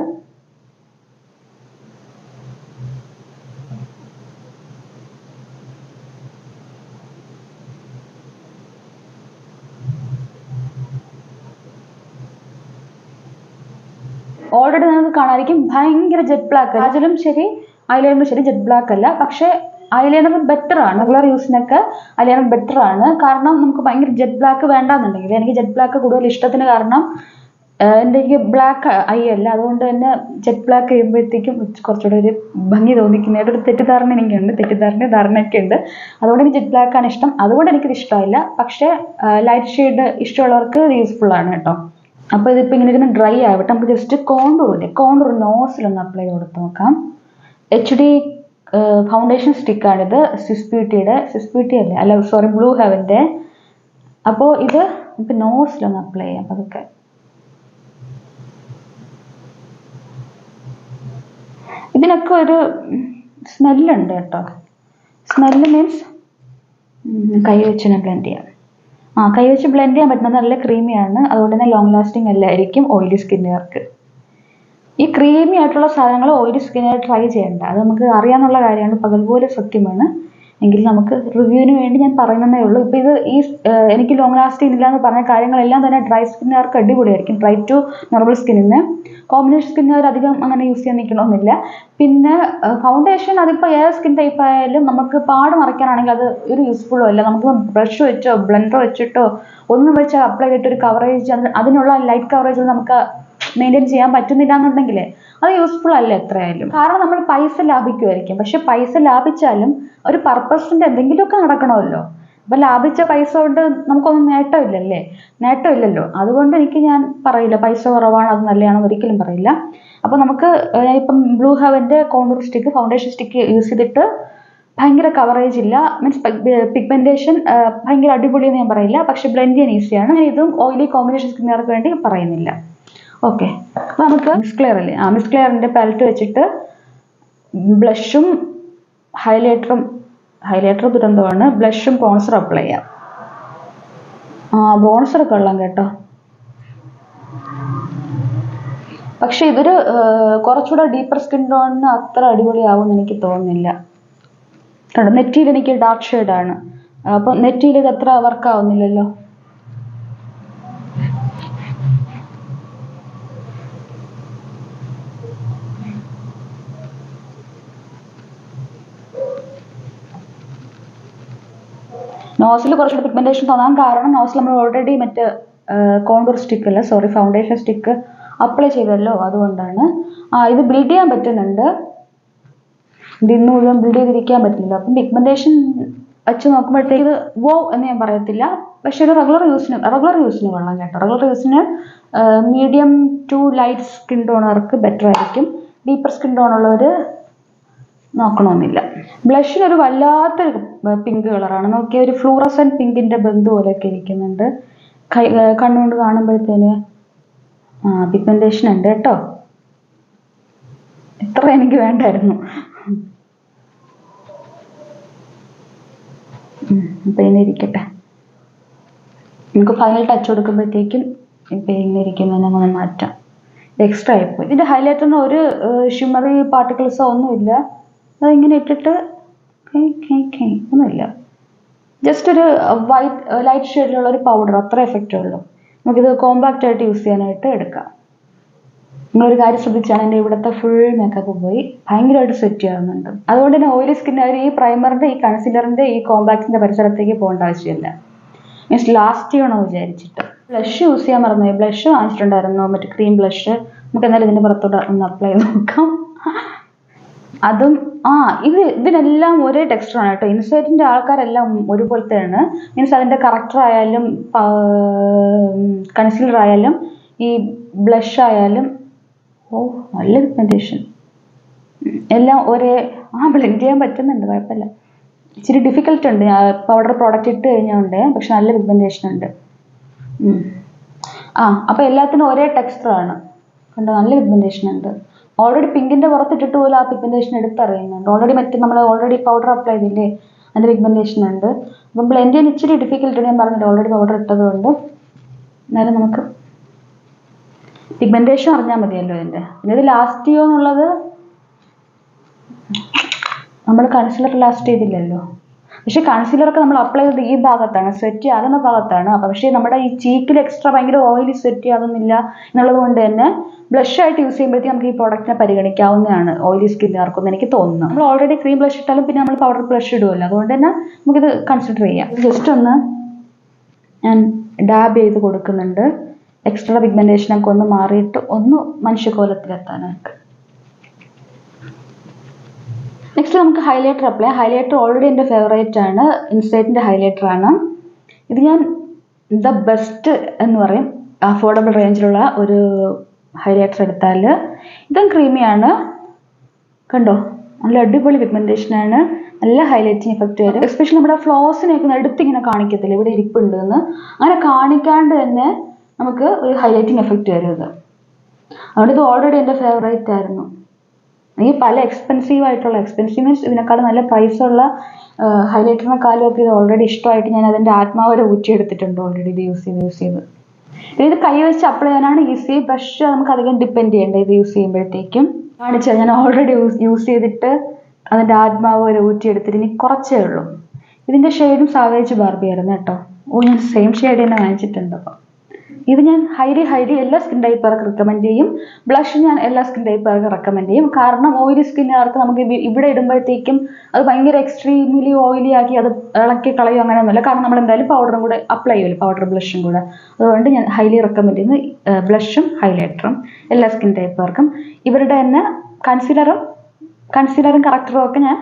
ഓൾറെഡി നമുക്ക് കാണാതിരിക്കും ഭയങ്കര ജെറ്റ് ബ്ലാക്ക്. കാജലും ശരി ഐലൈനറും ശരി ജെറ്റ് ബ്ലാക്ക് അല്ല. പക്ഷേ ഐലൈനർ ബെറ്റർ ആണ്. റെഗുലർ യൂസിനൊക്കെ ഐലൈനർ ബെറ്റർ ആണ്. കാരണം നമുക്ക് ഭയങ്കര ജെറ്റ് ബ്ലാക്ക് വേണ്ടാന്നുണ്ടെങ്കിൽ, എനിക്ക് ജെറ്റ് ബ്ലാക്ക് കൂടുതൽ ഇഷ്ടത്തിന് കാരണം എനിക്ക് ബ്ലാക്ക് ഐ അല്ല, അതുകൊണ്ട് തന്നെ ജെറ്റ് ബ്ലാക്ക് ചെയ്യുമ്പോഴത്തേക്കും കുറച്ചുകൂടെ ഒരു ഭംഗി തോന്നിക്കുന്നതായിട്ട് ഒരു തെറ്റിദ്ധാരണ എനിക്കുണ്ട്. ധാരണയൊക്കെ ഉണ്ട്. അതുകൊണ്ട് എനിക്ക് ജെറ്റ് ബ്ലാക്ക് ആണ് ഇഷ്ടം. അതുകൊണ്ട് എനിക്കിത് ഇഷ്ടമായില്ല. പക്ഷേ ലൈറ്റ് ഷെയ്ഡ് ഇഷ്ടമുള്ളവർക്ക് ഇത് യൂസ്ഫുൾ ആണ് കേട്ടോ. അപ്പോൾ ഇതിപ്പോൾ ഇങ്ങനെ ഇരുന്ന് ഡ്രൈ ആവട്ടെ. നമുക്ക് ജസ്റ്റ് കോണ്ടൂർ നോസിലൊന്ന് അപ്ലൈ ചെയ്ത് കൊടുത്ത് നോക്കാം. HD ഫൗണ്ടേഷൻ സ്റ്റിക്കാണിത്. സ്വിസ് ബ്യൂട്ടി ബ്ലൂ ഹെവൻ്റെ. അപ്പോൾ ഇത് നമുക്ക് നോസിലൊന്ന് അപ്ലൈ ചെയ്യാം അതൊക്കെ. ഇതിനൊക്കെ ഒരു സ്മെല്ലുണ്ട് കേട്ടോ. സ്മെല്ല് മീൻസ് കൈ വെച്ച് തന്നെ ബ്ലെൻഡ് ചെയ്യാം. കൈ വെച്ച് ബ്ലെൻഡ് ചെയ്യാൻ പറ്റുന്നത് നല്ല ക്രീമിയാണ്. അതുകൊണ്ട് തന്നെ ലോങ് ലാസ്റ്റിംഗ് അല്ലായിരിക്കും ഓയിലി സ്കിന്നുകാർക്ക്. ഈ ക്രീമി ആയിട്ടുള്ള സാധനങ്ങൾ ഓയിലി സ്കിന്നുകാർ ട്രൈ ചെയ്യേണ്ട. അത് നമുക്ക് അറിയാമെന്നുള്ള കാര്യമാണ്, പകൽ പോലെ സത്യമാണ്. എങ്കിൽ നമുക്ക് റിവ്യൂവിന് വേണ്ടി ഞാൻ പറയുന്നതേ ഉള്ളൂ. ഇപ്പോൾ ഇത് എനിക്ക് ലോങ് ലാസ്റ്റിംഗ് ഇല്ല എന്ന് പറഞ്ഞ കാര്യങ്ങളെല്ലാം തന്നെ ഡ്രൈ സ്കിന്നുകാർക്ക് അടിപൊളിയായിരിക്കും. ഡ്രൈ ടു നോർമൽ സ്കിന്നിന്. കോമ്പിനേഷൻ സ്കിന്നുകാർ അധികം അങ്ങനെ യൂസ് ചെയ്യാൻ നിൽക്കണമെന്നില്ല. പിന്നെ ഫൗണ്ടേഷൻ അതിപ്പോൾ ഏത് സ്കിൻ ടൈപ്പ് ആയാലും നമുക്ക് പാട് മറയ്ക്കാനാണെങ്കിൽ അത് ഒരു യൂസ്ഫുള്ളും അല്ല. നമുക്ക് ബ്രഷ് വെച്ചോ ബ്ലെൻഡർ വെച്ചിട്ടോ ഒന്നും വെച്ച് അപ്ലൈ ചെയ്തിട്ട് ഒരു കവറേജ്, അതിനുള്ള ലൈറ്റ് കവറേജ് നമുക്ക് മെയിൻറ്റെയിൻ ചെയ്യാൻ പറ്റുന്നില്ല എന്നുണ്ടെങ്കിൽ അത് യൂസ്ഫുൾ അല്ല എത്രയായാലും. കാരണം നമ്മൾ പൈസ ലാഭിക്കുമായിരിക്കും. പക്ഷെ പൈസ ലാഭിച്ചാലും ഒരു പർപ്പസിൻ്റെ എന്തെങ്കിലുമൊക്കെ നടക്കണമല്ലോ. അപ്പം ലാഭിച്ച പൈസ കൊണ്ട് നമുക്കൊന്നും നേട്ടമില്ലല്ലോ. അതുകൊണ്ട് ഞാൻ പറയില്ല പൈസ കുറവാണ് അത് നല്ലതാണെന്ന് ഒരിക്കലും പറയില്ല. അപ്പോൾ നമുക്ക് ഇപ്പം ബ്ലൂ ഹെവൻ്റെ contour stick, foundation stick use ചെയ്തിട്ട് ഭയങ്കര കവറേജ് ഇല്ല, മീൻസ് പിഗ്മെന്റേഷൻ ഭയങ്കര അടിപൊളിയെന്ന് ഞാൻ പറയില്ല. പക്ഷെ ബ്ലെൻഡ് ചെയ്യാൻ ഈസിയാണ്. ഇതും ഓയിലി കോമ്പിനേഷൻ സ്കിന്നുകാർക്ക് വേണ്ടി പറയുന്നില്ല. ഓക്കെ, അപ്പോൾ നമുക്ക് മിസ് ക്ലെയറിൻ്റെ പാലറ്റ് വെച്ചിട്ട് ബ്ലഷും ഹൈലൈറ്റർ ദുരന്തമാണ്. ബ്ലഷും ബ്രോൺസർ അപ്ലൈ ചെയ്യാം. ബ്രോൺസർ കൊള്ളാം കേട്ടോ. പക്ഷെ ഇതൊരു കുറച്ചുകൂടെ ഡീപ്പർ സ്കിൻ ടോണിന് അത്ര അടിപൊളിയാവുമെന്ന് എനിക്ക് തോന്നുന്നില്ല. കണ്ടോ, നെറ്റിയിൽ എനിക്ക് ഡാർക്ക് ഷെയ്ഡാണ്. അപ്പം നെറ്റിയിൽ ഇത് അത്ര വർക്കാവുന്നില്ലല്ലോ. നോസിൽ കുറച്ചുകൂടി പിഗ്മെന്റേഷൻ തോന്നാൻ കാരണം നോസിൽ നമ്മൾ ഓൾറെഡി ഫൗണ്ടേഷൻ സ്റ്റിക്ക് അപ്ലൈ ചെയ്തല്ലോ, അതുകൊണ്ടാണ്. ഇത് ബിൽഡ് ചെയ്യാൻ പറ്റുന്നുണ്ട്. ഇത് ഇന്ന് മുഴുവൻ ബിൽഡ് ചെയ്തിരിക്കാൻ പറ്റുന്നില്ല. അപ്പം പിഗ്മെന്റേഷൻ വച്ച് നോക്കുമ്പോഴത്തേക്ക് ഇത് വോ എന്ന് ഞാൻ പറയത്തില്ല. പക്ഷെ ഒരു റെഗുലർ യൂസിന് കൊള്ളാം കേട്ടോ. റെഗുലർ യൂസിന് മീഡിയം ടു ലൈറ്റ് സ്കിൻ ടോണർക്ക് ബെറ്റർ ആയിരിക്കും. ഡീപ്പർ സ്കിൻ ടോൺ ഉള്ളവർ നോക്കണമെന്നില്ല. ബ്ലഷിന് ഒരു വല്ലാത്തൊരു പിങ്ക് കളറാണ്. നോക്കിയ ഒരു ഫ്ലൂറസെന്റ് പിങ്കിന്റെ ബന്ധു പോലെയൊക്കെ ഇരിക്കുന്നുണ്ട്. കണ്ണുകൊണ്ട് കാണുമ്പോഴത്തേന് പിഗ്മെന്റേഷൻ ഉണ്ട് കേട്ടോ. ഇത്ര എനിക്ക് വേണ്ടായിരുന്നു. ഇപ്പൊ ഇങ്ങനെ ഇരിക്കട്ടെ. നമുക്ക് ഫൈനൽ ടച്ച് കൊടുക്കുമ്പോഴത്തേക്കും ഇപ്പൊ ഇങ്ങനെ ഇരിക്കുന്നതിനെ നമുക്ക് മാറ്റാം. ഇത് എക്സ്ട്രാ ആയിപ്പോയി. ഇതിന്റെ ഹൈലൈറ്ററിന് ഒരു ഷിമ്മറി പാർട്ടിക്കിൾസോ ഒന്നുമില്ല. അതിങ്ങനെ ഇട്ടിട്ട് ഒന്നുമില്ല. ജസ്റ്റ് ഒരു വൈറ്റ് ലൈറ്റ് ഷെയ്ഡിലുള്ള ഒരു പൗഡർ, അത്ര എഫക്റ്റേ ഉള്ളൂ. നമുക്കിത് കോമ്പാക്റ്റ് ആയിട്ട് യൂസ് ചെയ്യാനായിട്ട് എടുക്കാം. നിങ്ങളൊരു കാര്യം ശ്രദ്ധിച്ചാണ്, എൻ്റെ ഇവിടുത്തെ ഫുൾ മേക്കപ്പ് പോയി ഭയങ്കരമായിട്ട് സെറ്റ് ചെയ്യാറുണ്ട്. അതുകൊണ്ട് തന്നെ ഓയിലി സ്കിന്നുകാർ ഈ പ്രൈമറിന്റെ, ഈ കൺസീലറിന്റെ, ഈ കോമ്പാക്റ്റിന്റെ പരിസരത്തേക്ക് പോകേണ്ട ആവശ്യമില്ല. മീൻസ് ലാസ്റ്റ് ചെയ്യണോ വിചാരിച്ചിട്ട്. ബ്ലഷ് യൂസ് ചെയ്യാൻ മറന്നുപോയി. ബ്ലഷ് വാങ്ങിച്ചിട്ടുണ്ടായിരുന്നു, മറ്റേ ക്രീം ബ്ലഷ്. നമുക്ക് എന്തായാലും ഇതിന്റെ പുറത്തോട്ട് ഒന്ന് അപ്ലൈ ചെയ്ത് നോക്കാം. അതും ഇതിനെല്ലാം ഒരേ ടെക്സ്ചറാണ് കേട്ടോ. ഇൻസൈറ്റിന്റെ ആൾക്കാരെല്ലാം ഒരുപോലത്തെയാണ്. മീൻസ് അതിന്റെ കറക്റ്റർ ആയാലും കൺസീലർ ആയാലും ഈ ബ്ലഷ് ആയാലും നല്ല പിഗ്മെന്റേഷൻ എല്ലാം ഒരേ. ബ്ലെൻഡ് ചെയ്യാൻ പറ്റുന്നുണ്ട്, കുഴപ്പമില്ല. ഇച്ചിരി ഡിഫിക്കൽട്ട് ഉണ്ട് പൗഡർ പ്രോഡക്റ്റ് ഇട്ട് കഴിഞ്ഞുകൊണ്ട്, പക്ഷെ നല്ല പിഗ്മെന്റേഷൻ ഉണ്ട്. അപ്പൊ എല്ലാത്തിനും ഒരേ ടെക്സ്ചറാണ് കണ്ടോ. നല്ല പിഗ്മെന്റേഷൻ ഉണ്ട്. ഓൾറെഡി പിങ്കിന്റെ പുറത്തിട്ടിട്ട് പോലും ആ പിഗ്മെന്റേഷൻ എടുത്തറിയുന്നുണ്ട്. ഓൾറെഡി നമ്മൾ പൗഡർ അപ്ലൈ ചെയ്തില്ലേ, അതിന്റെ പിഗ്മെന്റേഷൻ ഉണ്ട്. അപ്പം ബ്ലെൻഡ് ചെയ്യാൻ ഇച്ചിരി ഡിഫിക്കൽട്ട് ഞാൻ പറഞ്ഞില്ല, ഓൾറെഡി പൗഡർ ഇട്ടത് കൊണ്ട്. എന്നാലും നമുക്ക് പിഗ്മെന്റേഷൻ അറിഞ്ഞാൽ മതിയല്ലോ ഇതിന്റെ. പിന്നെ ഇത് ലാസ്റ്റ് ചെയ്യോ എന്നുള്ളത്, നമ്മൾ കൺസീലർ ലാസ്റ്റ് ചെയ്തില്ലല്ലോ. പക്ഷെ കൺസീലറൊക്കെ നമ്മൾ അപ്ലൈ ചെയ്തത് ഈ ഭാഗത്താണ്, സ്വെറ്റ് ആകുന്ന ഭാഗത്താണ്. പക്ഷേ നമ്മുടെ ഈ ചീക്കിൽ എക്സ്ട്രാ ഭയങ്കര ഓയിലി സ്വെറ്റ് ആകുന്നില്ല എന്നുള്ളത് കൊണ്ട് തന്നെ ബ്ലഷ് ആയിട്ട് യൂസ് ചെയ്യുമ്പോഴത്തേക്ക് നമുക്ക് ഈ പ്രോഡക്റ്റിനെ പരിഗണിക്കാവുന്നതാണ് ഓയിലി സ്കിന്നുകാർക്കൊന്നും എനിക്ക് തോന്നുന്നു. നമ്മൾ ഓൾറെഡി ക്രീം ബ്ലഷ് ഇട്ടാലും പിന്നെ നമ്മൾ പൗഡർ ബ്ലഷ് ഇടുമല്ലോ, അതുകൊണ്ട് തന്നെ നമുക്കിത് കൺസിഡർ ചെയ്യാം. ജസ്റ്റ് ഒന്ന് ഞാൻ ഡാബ് ചെയ്ത് കൊടുക്കുന്നുണ്ട്, എക്സ്ട്രാ പിഗ്മെന്റേഷനൊക്കെ ഒന്ന് മാറിയിട്ട് ഒന്ന് മനുഷ്യകോലത്തിലെത്താനായിട്ട്. നെക്സ്റ്റ് നമുക്ക് ഹൈലൈറ്റർ അപ്ലൈ. ഹൈലൈറ്റർ ഓൾറെഡി എൻ്റെ ഫേവറേറ്റ് ആണ്, ഇൻസൈറ്റിൻ്റെ ഹൈലൈറ്റർ ആണ്. ഇത് ഞാൻ ദ ബെസ്റ്റ് എന്ന് പറയും. അഫോർഡബിൾ റേഞ്ചിലുള്ള ഒരു ഹൈലൈറ്റർ എടുത്താൽ ഇതും ക്രീമിയാണ് കണ്ടോ. നല്ല അടിപൊളി പിഗ്മെന്റേഷനാണ്, നല്ല ഹൈലൈറ്റിങ് എഫക്റ്റ് വരും. എസ്പെഷ്യലി നമ്മുടെ ഫ്ലോസിനെയൊക്കെ എടുത്തിങ്ങനെ കാണിക്കത്തില്ല, ഇവിടെ ഇരിപ്പുണ്ട് എന്ന്, അങ്ങനെ കാണിക്കാണ്ട് തന്നെ നമുക്ക് ഒരു ഹൈലൈറ്റിങ് എഫക്റ്റ് വരും ഇത്. അതുകൊണ്ട് ഇത് ഓൾറെഡി എൻ്റെ ഫേവറേറ്റ് ആയിരുന്നു. ഈ പല എക്സ്പെൻസീവ് മീൻസ് ഇതിനേക്കാളും നല്ല പ്രൈസുള്ള ഹൈലൈറ്ററിനെക്കാളും ഒക്കെ ഇത് ഓൾറെഡി ഇഷ്ടമായിട്ട് ഞാൻ അതിൻ്റെ ആത്മാവരെ ഊറ്റിയെടുത്തിട്ടുണ്ട് ഓൾറെഡി ഇത് യൂസ് ചെയ്ത്. ഇത് കൈ വെച്ച് അപ്ലൈ ചെയ്യാനാണ് ഈസി. ബ്രഷ് നമുക്ക് അധികം ഡിപ്പെൻഡ് ചെയ്യേണ്ട ഇത് യൂസ് ചെയ്യുമ്പോഴത്തേക്കും. കാണിച്ചാൽ ഞാൻ ഓൾറെഡി യൂസ് ചെയ്തിട്ട് അതിൻ്റെ ആത്മാവ് വരെ ഊറ്റിയെടുത്തിട്ട് ഇനി കുറച്ചേ ഉള്ളൂ. ഇതിൻ്റെ ഷെയ്ഡും സാവേജ് ബാർബി ആയിരുന്നു കേട്ടോ. ഞാൻ സെയിം ഷെയ്ഡ് തന്നെ വാങ്ങിച്ചിട്ടുണ്ട്. അപ്പം ഇത് ഞാൻ ഹൈലി എല്ലാ സ്കിൻ ടൈപ്പുകാർക്ക് റെക്കമെൻഡ് ചെയ്യും. ബ്ലഷ് ഞാൻ എല്ലാ സ്കിൻ ടൈപ്പുകാർക്ക് റെക്കമെൻഡ് ചെയ്യും. കാരണം ഓയിലി സ്കിന്നുകാർക്ക് നമുക്ക് ഇവിടെ ഇടുമ്പോഴത്തേക്കും അത് ഭയങ്കര എക്സ്ട്രീംലി ഓയിലി ആക്കി അത് ഇളക്കി കളയും അങ്ങനെയൊന്നുമില്ല. കാരണം നമ്മൾ എന്തായാലും പൗഡറും കൂടെ അപ്ലൈ ചെയ്യുമല്ലോ, പൗഡർ ബ്ലഷും കൂടെ. അതുകൊണ്ട് ഞാൻ ഹൈലി റെക്കമെൻഡ് ചെയ്യുന്നത് ബ്ലഷും ഹൈലൈറ്ററും എല്ലാ സ്കിൻ ടൈപ്പുകാർക്കും. ഇവരുടെ തന്നെ കൺസീലറും കറക്റ്ററും ഒക്കെ ഞാൻ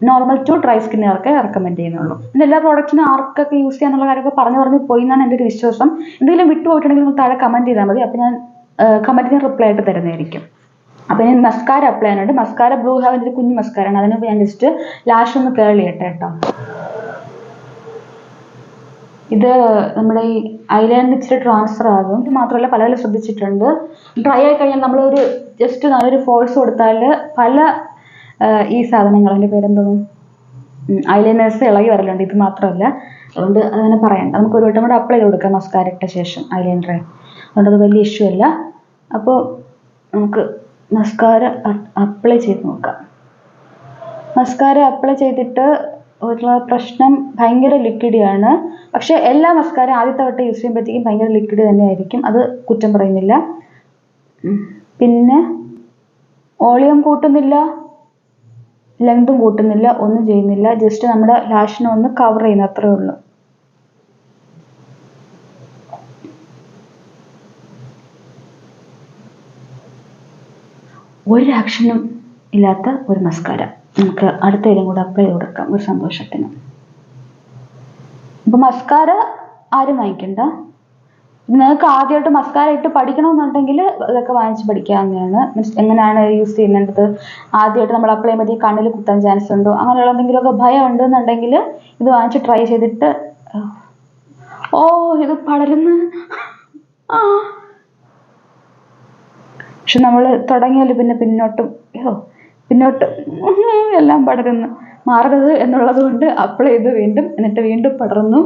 നോർമൽ ടു ഡ്രൈ സ്കിന്നുകാർക്ക് റെക്കമെൻഡ് ചെയ്യുന്നുള്ളൂ. പിന്നെ എല്ലാ പ്രോഡക്റ്റിനും ആർക്കൊക്കെ യൂസ് ചെയ്യാന്നുള്ള കാര്യമൊക്കെ പറഞ്ഞു പോയി എന്നാണ് എൻ്റെ ഒരു വിശ്വാസം. എന്തെങ്കിലും വിട്ടുപോയിട്ടുണ്ടെങ്കിൽ നിങ്ങൾ താഴെ കമൻറ്റ് ചെയ്താൽ മതി, അപ്പോൾ ഞാൻ കമൻറ്റിന് റിപ്ലൈ ആയിട്ട് തരുന്നതായിരിക്കും. അപ്പോൾ ഞാൻ മസ്കാര അപ്ലൈ ചെയ്യാനുണ്ട്. മസ്കാര ബ്ലൂ ഹാവിൻ്റെ ഒരു കുഞ്ഞു മസ്കാരാണ്. അതിന് ഞാൻ ജസ്റ്റ് ലാഷ് ഒന്ന് കേൾ ചെയ്യട്ടെ കേട്ടോ. ഇത് നമ്മുടെ ഈ ഐലൈനർ ഇച്ചിരി ട്രാൻസ്ഫർ ആകും. ഇത് മാത്രമല്ല പല ശ്രദ്ധിച്ചിട്ടുണ്ട്, ഡ്രൈ ആയി കഴിഞ്ഞാൽ നമ്മളൊരു ജസ്റ്റ് നല്ലൊരു ഫോഴ്സ് കൊടുത്താൽ പല ഈ സാധനങ്ങൾ, അതിൻ്റെ പേരെന്തോന്നും, ഐലൈനേഴ്സ് ഇളകി വരലുണ്ട്. ഇത് മാത്രമല്ല, അതുകൊണ്ട് അതങ്ങനെ പറയണ്ട. നമുക്ക് ഒരു വട്ടം കൂടെ അപ്ലൈ ചെയ്ത് കൊടുക്കാം മസ്കാര ഇട്ട ശേഷം ഐലൈനറെ. അതുകൊണ്ട് അത് വലിയ ഇഷ്യൂ അല്ല. അപ്പോൾ നമുക്ക് മസ്കാര അപ്ലൈ ചെയ്ത് നോക്കാം. മസ്കാര അപ്ലൈ ചെയ്തിട്ട് ഉള്ള പ്രശ്നം ഭയങ്കര ലിക്വിഡിയാണ്. പക്ഷെ എല്ലാ മസ്കാര ആദ്യത്തെ വട്ടം യൂസ് ചെയ്യുമ്പോഴത്തേക്കും ഭയങ്കര ലിക്വിഡ് തന്നെയായിരിക്കും, അത് കുറ്റം പറയുന്നില്ല. പിന്നെ വോളിയം കൂട്ടുന്നില്ല, ലെങ്തും കൂട്ടുന്നില്ല, ഒന്നും ചെയ്യുന്നില്ല. ജസ്റ്റ് നമ്മുടെ ലാഷിനെ ഒന്ന് കവർ ചെയ്യുന്ന അത്രേ ഉള്ളൂ. ഒരു ആക്ഷനും ഇല്ലാത്ത ഒരു മസ്കാര. നമുക്ക് അടുത്തതിലും കൂടെ അപ്ലൈ ചെയ്ത് കൊടുക്കാം ഒരു സന്തോഷത്തിന്. ഇപ്പം മസ്കാര ആരും വാങ്ങിക്കണ്ട. നിങ്ങൾക്ക് ആദ്യമായിട്ട് മസ്കാര ഇട്ട് പഠിക്കണമെന്നുണ്ടെങ്കിൽ ഇതൊക്കെ വാങ്ങിച്ച് പഠിക്കാവുന്നതാണ്. മീൻസ് എങ്ങനെയാണ് യൂസ് ചെയ്യുന്നത്, ആദ്യമായിട്ട് നമ്മൾ അപ്ലൈ ചെയ്യുമ്പോൾ കണ്ണിൽ കുത്താൻ ചാൻസ് ഉണ്ടോ, അങ്ങനെയുള്ള എന്തെങ്കിലുമൊക്കെ ഭയം ഉണ്ടെന്നുണ്ടെങ്കിൽ ഇത് വാങ്ങിച്ച് ട്രൈ ചെയ്തിട്ട്. ഓ ഇത് പടരുന്നു. പക്ഷെ നമ്മൾ തുടങ്ങിയാൽ പിന്നെ പിന്നോട്ട് എല്ലാം പടരുന്നു. മാറരുത് എന്നുള്ളത് കൊണ്ട് അപ്ലൈ ചെയ്ത് എന്നിട്ട് വീണ്ടും പടർന്നു.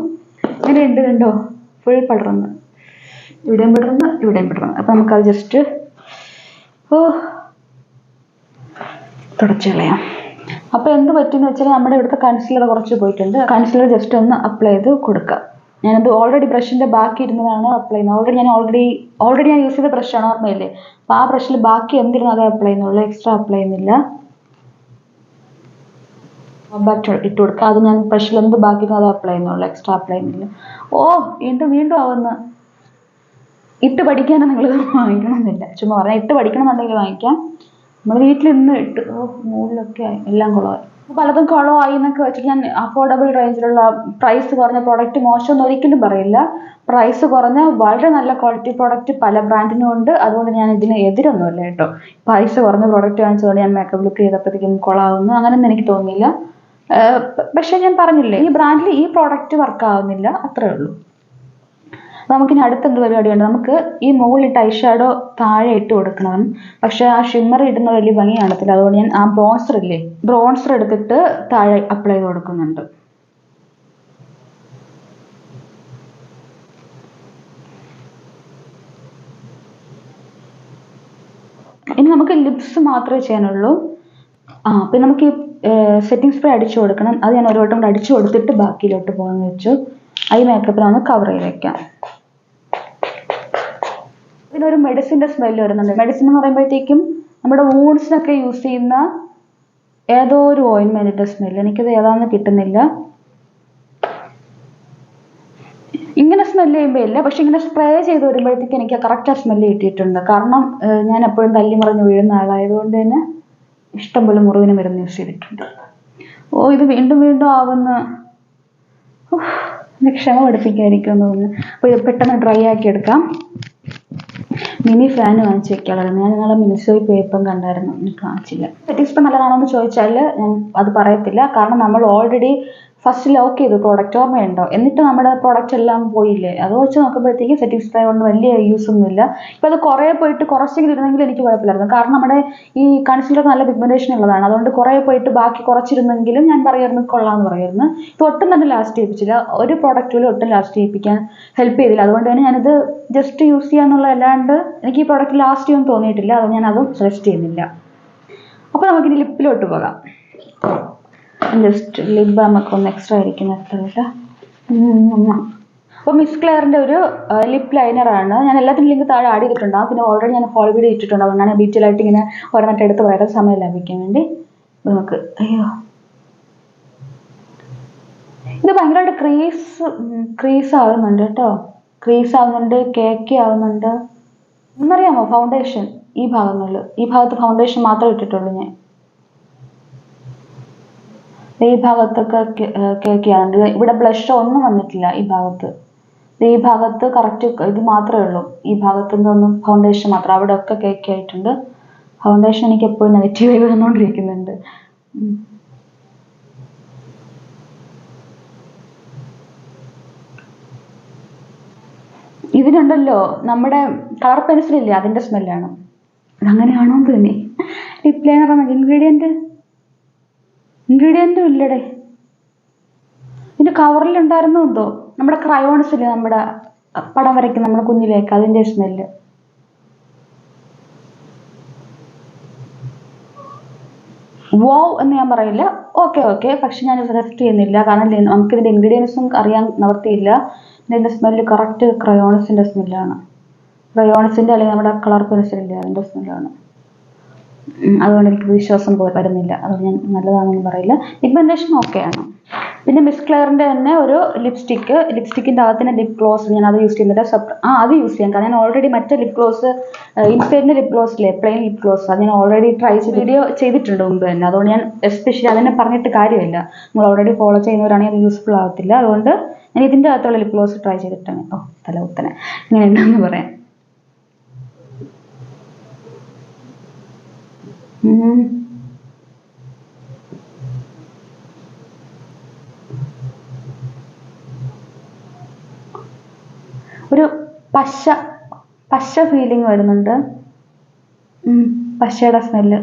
ഇങ്ങനെയുണ്ട് കണ്ടോ, ഫുൾ പടർന്നു, ഇവിടെയും പടർന്നു. അപ്പം നമുക്കത് ജസ്റ്റ് തുടച്ചു കളയാം. അപ്പോൾ എന്ത് പറ്റുമെന്ന് വെച്ചാൽ നമ്മുടെ ഇവിടുത്തെ കൺസീലർ കുറച്ച് പോയിട്ടുണ്ട്. കൺസീലർ ജസ്റ്റ് ഒന്ന് അപ്ലൈ ചെയ്ത് കൊടുക്കാം. ഞാനത് ഓൾറെഡി ബ്രഷിൻ്റെ ബാക്കി ഇരുന്നതാണ് അപ്ലൈ ചെയ്യുന്നത്. ഓൾറെഡി ഞാൻ യൂസ് ചെയ്ത ബ്രഷാണ്, ഓർമ്മയില്ലേ? അപ്പോൾ ആ ബ്രഷിൽ ബാക്കി എന്തിരുന്നു അതേ അപ്ലൈ ചെയ്യുന്നുള്ളൂ, എക്സ്ട്രാ അപ്ലൈ ചെയ്യുന്നില്ല. ഇട്ട് കൊടുക്കുക. അത് ഞാൻ ബ്രഷിൽ എന്ത് ബാക്കി ഇരുന്നു അതേ അപ്ലൈ ചെയ്യുന്നുള്ളൂ, എക്സ്ട്രാ അപ്ലൈ ചെയ്യുന്നില്ല. വീണ്ടും ആവുന്ന. ഇട്ട് പഠിക്കാനും നിങ്ങൾ വാങ്ങിക്കണമെന്നില്ല, ചുമ്മാ പറഞ്ഞാൽ ഇട്ട് പഠിക്കണമെന്നുണ്ടെങ്കിൽ വാങ്ങിക്കാം. നമ്മൾ വീട്ടിൽ ഇന്ന് ഇട്ട് മുകളിലൊക്കെ ആയി, എല്ലാം കുളമായി. പലതും കുളമായി എന്നൊക്കെ വെച്ചിട്ട് ഞാൻ അഫോർഡബിൾ റേഞ്ചിലുള്ള പ്രൈസ് കുറഞ്ഞ പ്രോഡക്റ്റ് മോശമൊന്നും ഒരിക്കലും പറയില്ല. പ്രൈസ് കുറഞ്ഞ വളരെ നല്ല ക്വാളിറ്റി പ്രോഡക്റ്റ് പല ബ്രാൻഡിനും ഉണ്ട്. അതുകൊണ്ട് ഞാൻ ഇതിന് എതിരൊന്നുമില്ല കേട്ടോ. പൈസ കുറഞ്ഞ പ്രോഡക്റ്റ് വാങ്ങിച്ചതുകൊണ്ട് ഞാൻ മേക്കപ്പ് ലുക്ക് ചെയ്തപ്പോഴത്തേക്കും കുളമാവുന്നു അങ്ങനെയൊന്നും എനിക്ക് തോന്നിയില്ല. പക്ഷെ ഞാൻ പറഞ്ഞില്ലേ, ഈ ബ്രാൻഡിൽ ഈ പ്രോഡക്റ്റ് വർക്ക് ആവുന്നില്ല, അത്രേ ഉള്ളൂ. നമുക്കിനി അടുത്തെന്ത് പരിപാടിയുണ്ട്, നമുക്ക് ഈ മുകളിലിട്ട് ഐ ഷാഡോ താഴെ ഇട്ട് കൊടുക്കണം. പക്ഷെ ആ ഷിമ്മർ ഇടുന്ന വലിയ ഭംഗി കാണത്തില്ല. അതുകൊണ്ട് ഞാൻ ആ ബ്രോൺസർ എടുത്തിട്ട് താഴെ അപ്ലൈ ചെയ്ത് കൊടുക്കുന്നുണ്ട്. ഇനി നമുക്ക് ലിപ്സ് മാത്രമേ ചെയ്യാനുള്ളൂ. പിന്നെ നമുക്ക് ഈ സെറ്റിംഗ് സ്പ്രേ അടിച്ചു കൊടുക്കണം. അത് ഞാൻ ഒരു വട്ടം കൂടെ അടിച്ചു കൊടുത്തിട്ട് ബാക്കിയിലോട്ട് പോകാമെന്ന് വെച്ചു. ഐ മേക്കപ്പിനൊന്ന് കവർ ചെയ്ത് വെക്കാം. ഇതിനൊരു മെഡിസിൻ്റെ സ്മെല്ല് വരുന്നുണ്ട്. മെഡിസിൻ എന്ന് പറയുമ്പോഴത്തേക്കും നമ്മുടെ വൂൺസിനൊക്കെ യൂസ് ചെയ്യുന്ന ഏതോ ഒരു ഓയിൻമെൻറ്റിൻ്റെ സ്മെല്ല്. എനിക്കത് ഏതാണെന്ന് കിട്ടുന്നില്ല. ഇങ്ങനെ സ്മെല്ല് ചെയ്യുമ്പോൾ ഇല്ല, പക്ഷെ ഇങ്ങനെ സ്പ്രേ ചെയ്ത് വരുമ്പോഴത്തേക്ക് എനിക്ക് കറക്റ്റ് ആ സ്മെല്ല് കിട്ടിയിട്ടുണ്ട്. കാരണം ഞാൻ എപ്പോഴും തല്ലി മറിഞ്ഞ് വീഴുന്ന ആളായതുകൊണ്ട് തന്നെ ഇഷ്ടംപോലെ മുറിവിന് മരുന്ന് യൂസ് ചെയ്തിട്ടുണ്ട്. ഇത് വീണ്ടും ആവുന്ന. ക്ഷമ പഠിപ്പിക്കാതിരിക്കും എന്ന് തോന്നുന്നു. അപ്പോൾ ഇത് പെട്ടെന്ന് ഡ്രൈ ആക്കി എടുക്കാം. മിനി ഫാൻ വാങ്ങിച്ച് വെക്കാറുണ്ട്. ഞാൻ നിങ്ങളെ മിനിസോയിൽ പോയപ്പം കണ്ടായിരുന്നു, എനിക്ക് കാണിച്ചില്ല. സെറ്റിംഗ് സ്പ്രേ നല്ലതാണോ എന്ന് ചോദിച്ചാൽ ഞാൻ അത് പറയത്തില്ല. കാരണം നമ്മൾ ഓൾറെഡി ഫസ്റ്റ് ലോക്ക് ചെയ്തു പ്രോഡക്റ്റ്, ഓർമ്മയുണ്ടോ? എന്നിട്ട് നമ്മുടെ പ്രോഡക്റ്റ് എല്ലാം പോയില്ലേ. അത് വെച്ച് നോക്കുമ്പോഴത്തേക്ക് സെറ്റിംഗ് സ്പ്രേ കൊണ്ട് വലിയ യൂസ് ഒന്നുമില്ല. ഇപ്പം അത് കുറേ പോയിട്ട് കുറച്ചെങ്കിലും ഇരുന്നെങ്കിൽ എനിക്ക് കുഴപ്പമില്ലായിരുന്നു. കാരണം നമ്മുടെ ഈ കൺസീലർ നല്ല പിഗ്മെന്റേഷൻ ഉള്ളതാണ്. അതുകൊണ്ട് കുറേ പോയിട്ട് ബാക്കി കുറച്ചിരുന്നെങ്കിലും ഞാൻ പറയായിരുന്നു കൊള്ളാമെന്ന് പറയായിരുന്നു. ഇത് ഒട്ടും തന്നെ ലാസ്റ്റ് ചെയ്യിപ്പിച്ചില്ല. ഒരു പ്രോഡക്റ്റ് പോലും ഒട്ടും ലാസ്റ്റ് ചെയ്യിപ്പിക്കാൻ ഹെൽപ്പ് ചെയ്തില്ല. അതുകൊണ്ട് തന്നെ ഞാനിത് ജസ്റ്റ് യൂസ് ചെയ്യാന്നുള്ള അല്ലാണ്ട് എനിക്ക് ഈ പ്രോഡക്റ്റ് ലാസ്റ്റ് ചെയ്യുമെന്ന് തോന്നിയിട്ടില്ല. അതുകൊണ്ട് ഞാൻ അതും സജസ്റ്റ് ചെയ്യുന്നില്ല. അപ്പോൾ നമുക്കിനി ലിപ്പിലോട്ട് പോകാം. ജസ്റ്റ് ലിപ് ബാം ഒക്കെ ഒന്ന് എക്സ്ട്രാ ഇരിക്കുന്ന കേട്ടോ. അപ്പോൾ മിസ് ക്ലെയറിൻ്റെ ഒരു ലിപ്പ് ലൈനറാണ്. ഞാൻ എല്ലാത്തിനും ലിങ്ക് താഴെ ആഡ് ചെയ്തിട്ടുണ്ടാകും. പിന്നെ ഓൾറെഡി ഞാൻ ഹോൾ വീഡിയോ ഇട്ടിട്ടുണ്ട്. അതുകൊണ്ടാണ് ഡീറ്റെയിൽ ആയിട്ട് ഇങ്ങനെ ഒരെണ്ണം എടുത്ത് പറയാൻ സമയം ലാഭിക്കാൻ വേണ്ടി. നമുക്ക് ഇത് ഭയങ്കരമായിട്ട് ക്രീസ് ആവുന്നുണ്ട് കേട്ടോ. ക്രീസ് ആവുന്നുണ്ട്, കേക്കി ആവുന്നുണ്ട്. ഒന്നറിയാമോ, ഫൗണ്ടേഷൻ ഈ ഭാഗത്ത് ഫൗണ്ടേഷൻ മാത്രമേ ഇട്ടിട്ടുള്ളൂ ഞാൻ. ഈ ഭാഗത്തൊക്കെ കേക്കിയാണ്ട്. ഇവിടെ ബ്ലഷ് ഒന്നും വന്നിട്ടില്ല ഈ ഭാഗത്ത്. ഈ ഭാഗത്ത് കറക്റ്റ് ഇത് മാത്രമേ ഉള്ളൂ. ഈ ഭാഗത്തൊന്നും ഫൗണ്ടേഷൻ മാത്രം. അവിടെ ഒക്കെ കേക്ക് ആയിട്ടുണ്ട്. ഫൗണ്ടേഷൻ എനിക്ക് എപ്പോഴും നെഗറ്റീവ് ആയി വന്നുകൊണ്ടിരിക്കുന്നുണ്ട്. ഇതിനുണ്ടല്ലോ നമ്മുടെ കളർ പെൻസിലില്ലേ, അതിൻ്റെ സ്മെല്ലാണ്. അതങ്ങനെയാണോ എന്ന് തോന്നി. ലിപ് ലൈനർ ആണ് ഇൻഗ്രീഡിയൻറ്റും ഇല്ലടേ. ഇതിൻ്റെ കവറിലുണ്ടായിരുന്നു എന്തോ നമ്മുടെ ക്രയോൺസില്ലേ, നമ്മുടെ പടം വരയ്ക്കും നമ്മുടെ കുഞ്ഞിലേക്ക്, അതിൻ്റെ സ്മെല്ല്. വാവ് എന്ന് ഞാൻ പറയില്ല. ഓക്കെ പക്ഷെ ഞാൻ സജസ്റ്റ് ചെയ്യുന്നില്ല. കാരണം നമുക്കിതിൻ്റെ ഇൻഗ്രീഡിയൻസും അറിയാൻ നിവർത്തിയില്ല. ഇതിൻ്റെ സ്മെല്ല് കറക്റ്റ് ക്രയോൺസിൻ്റെ സ്മെല്ലാണ്. ക്രയോൺസിൻ്റെ അല്ലെങ്കിൽ നമ്മുടെ കളർ പെൻസിലില്ലേ, അതിൻ്റെ സ്മെല്ലാണ്. അതുകൊണ്ട് എനിക്ക് വിശ്വാസം വരുന്നില്ല. അതുകൊണ്ട് ഞാൻ നല്ലതാണെന്ന് പറയില്ല. പിഗ്മെന്റേഷൻ ഓക്കെയാണ്. പിന്നെ മിസ് ക്ലെയറിൻ്റെ തന്നെ ഒരു ലിപ്സ്റ്റിക്കിൻ്റെ അകത്ത് തന്നെ ലിപ് ഗ്ലോസ്, ഞാൻ അത് യൂസ് ചെയ്യുന്നില്ല. അത് യൂസ് ചെയ്യാം. കാരണം ഞാൻ ഓൾറെഡി മറ്റേ ലിപ് ഗ്ലോസ്, ഇൻഫിനിറ്റിൻ്റെ ലിപ് ഗ്ലോസ്സിലെ പ്ലെയിൻ ലിപ് ഗ്ലോസ്, അത് ഞാൻ ഓൾറെഡി ട്രൈ ചെയ്ത് വീഡിയോ ചെയ്തിട്ടുണ്ട് മുമ്പ് തന്നെ. അതുകൊണ്ട് ഞാൻ എസ്പെഷ്യലി അതിനെ പറഞ്ഞിട്ട് കാര്യമില്ല. നിങ്ങൾ ഓൾറെഡി ഫോളോ ചെയ്യുന്നവരാണെങ്കിൽ അത് യൂസ്ഫുൾ ആകത്തില്ല. അതുകൊണ്ട് ഞാൻ ഇതിൻ്റെ അകത്തുള്ള ലിപ് ഗ്ലോസ് ട്രൈ ചെയ്തിട്ടാണ്. തലകുത്തനെ ഇങ്ങനെ ഉണ്ടെന്ന് പറയാം. ഒരു പശ ഫീലിംഗ് വരുന്നുണ്ട്. പശയുടെ സ്മെല്ല്.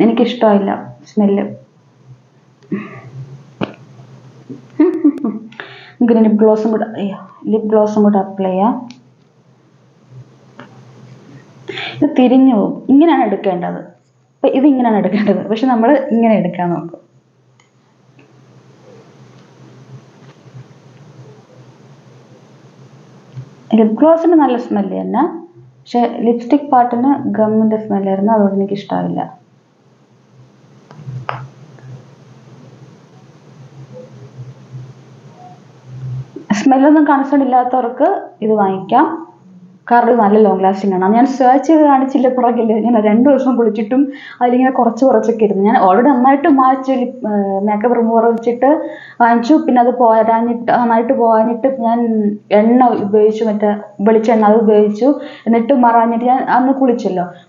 എനിക്കിഷ്ടമായില്ല സ്മെല്ല്. നമുക്ക് ലിപ് ഗ്ലോസും കൂടെ അപ്ലൈ ചെയ്യാം. ഇത് തിരിഞ്ഞു പോകും. ഇങ്ങനെയാണ് എടുക്കേണ്ടത്. അപ്പം ഇതിങ്ങനെയാണ് എടുക്കേണ്ടത്. പക്ഷെ നമ്മൾ ഇങ്ങനെ എടുക്കാൻ നോക്കും. ലിപ് ഗ്ലോസിന് നല്ല സ്മെല്ല് തന്നെ. പക്ഷെ ലിപ്സ്റ്റിക് പാർട്ടിന് ഗമ്മിൻ്റെ സ്മെല്ലായിരുന്നു. അതുകൊണ്ട് എനിക്ക് ഇഷ്ടമായില്ല. സ്മെല്ലൊന്നും കൺസേൺ ഇല്ലാത്തവർക്ക് ഇത് വാങ്ങിക്കാം. കാരണം ഇത് നല്ല ലോങ് ലാസ്റ്റിംഗ് ആണ്. ഞാൻ സെർച്ച് ചെയ്ത് കാണിച്ചില്ല പുറകിൽ. ഞാൻ 2 ദിവസം കുളിച്ചിട്ടും അതിലിങ്ങനെ കുറച്ചൊക്കെ ഇരുന്നു. ഞാൻ ഓൾറെഡി നന്നായിട്ട് മാറ്റി മേക്കപ്പ് റിമൂവർ വെച്ചിട്ട് വാങ്ങിച്ചു. പിന്നെ അത് നന്നായിട്ട് പോകാഞ്ഞിട്ട് ഞാൻ എണ്ണ ഉപയോഗിച്ചു, മറ്റേ വെളിച്ചെണ്ണ അത് ഉപയോഗിച്ചു. എന്നിട്ട് മറാഞ്ഞിട്ട് ഞാൻ അന്ന്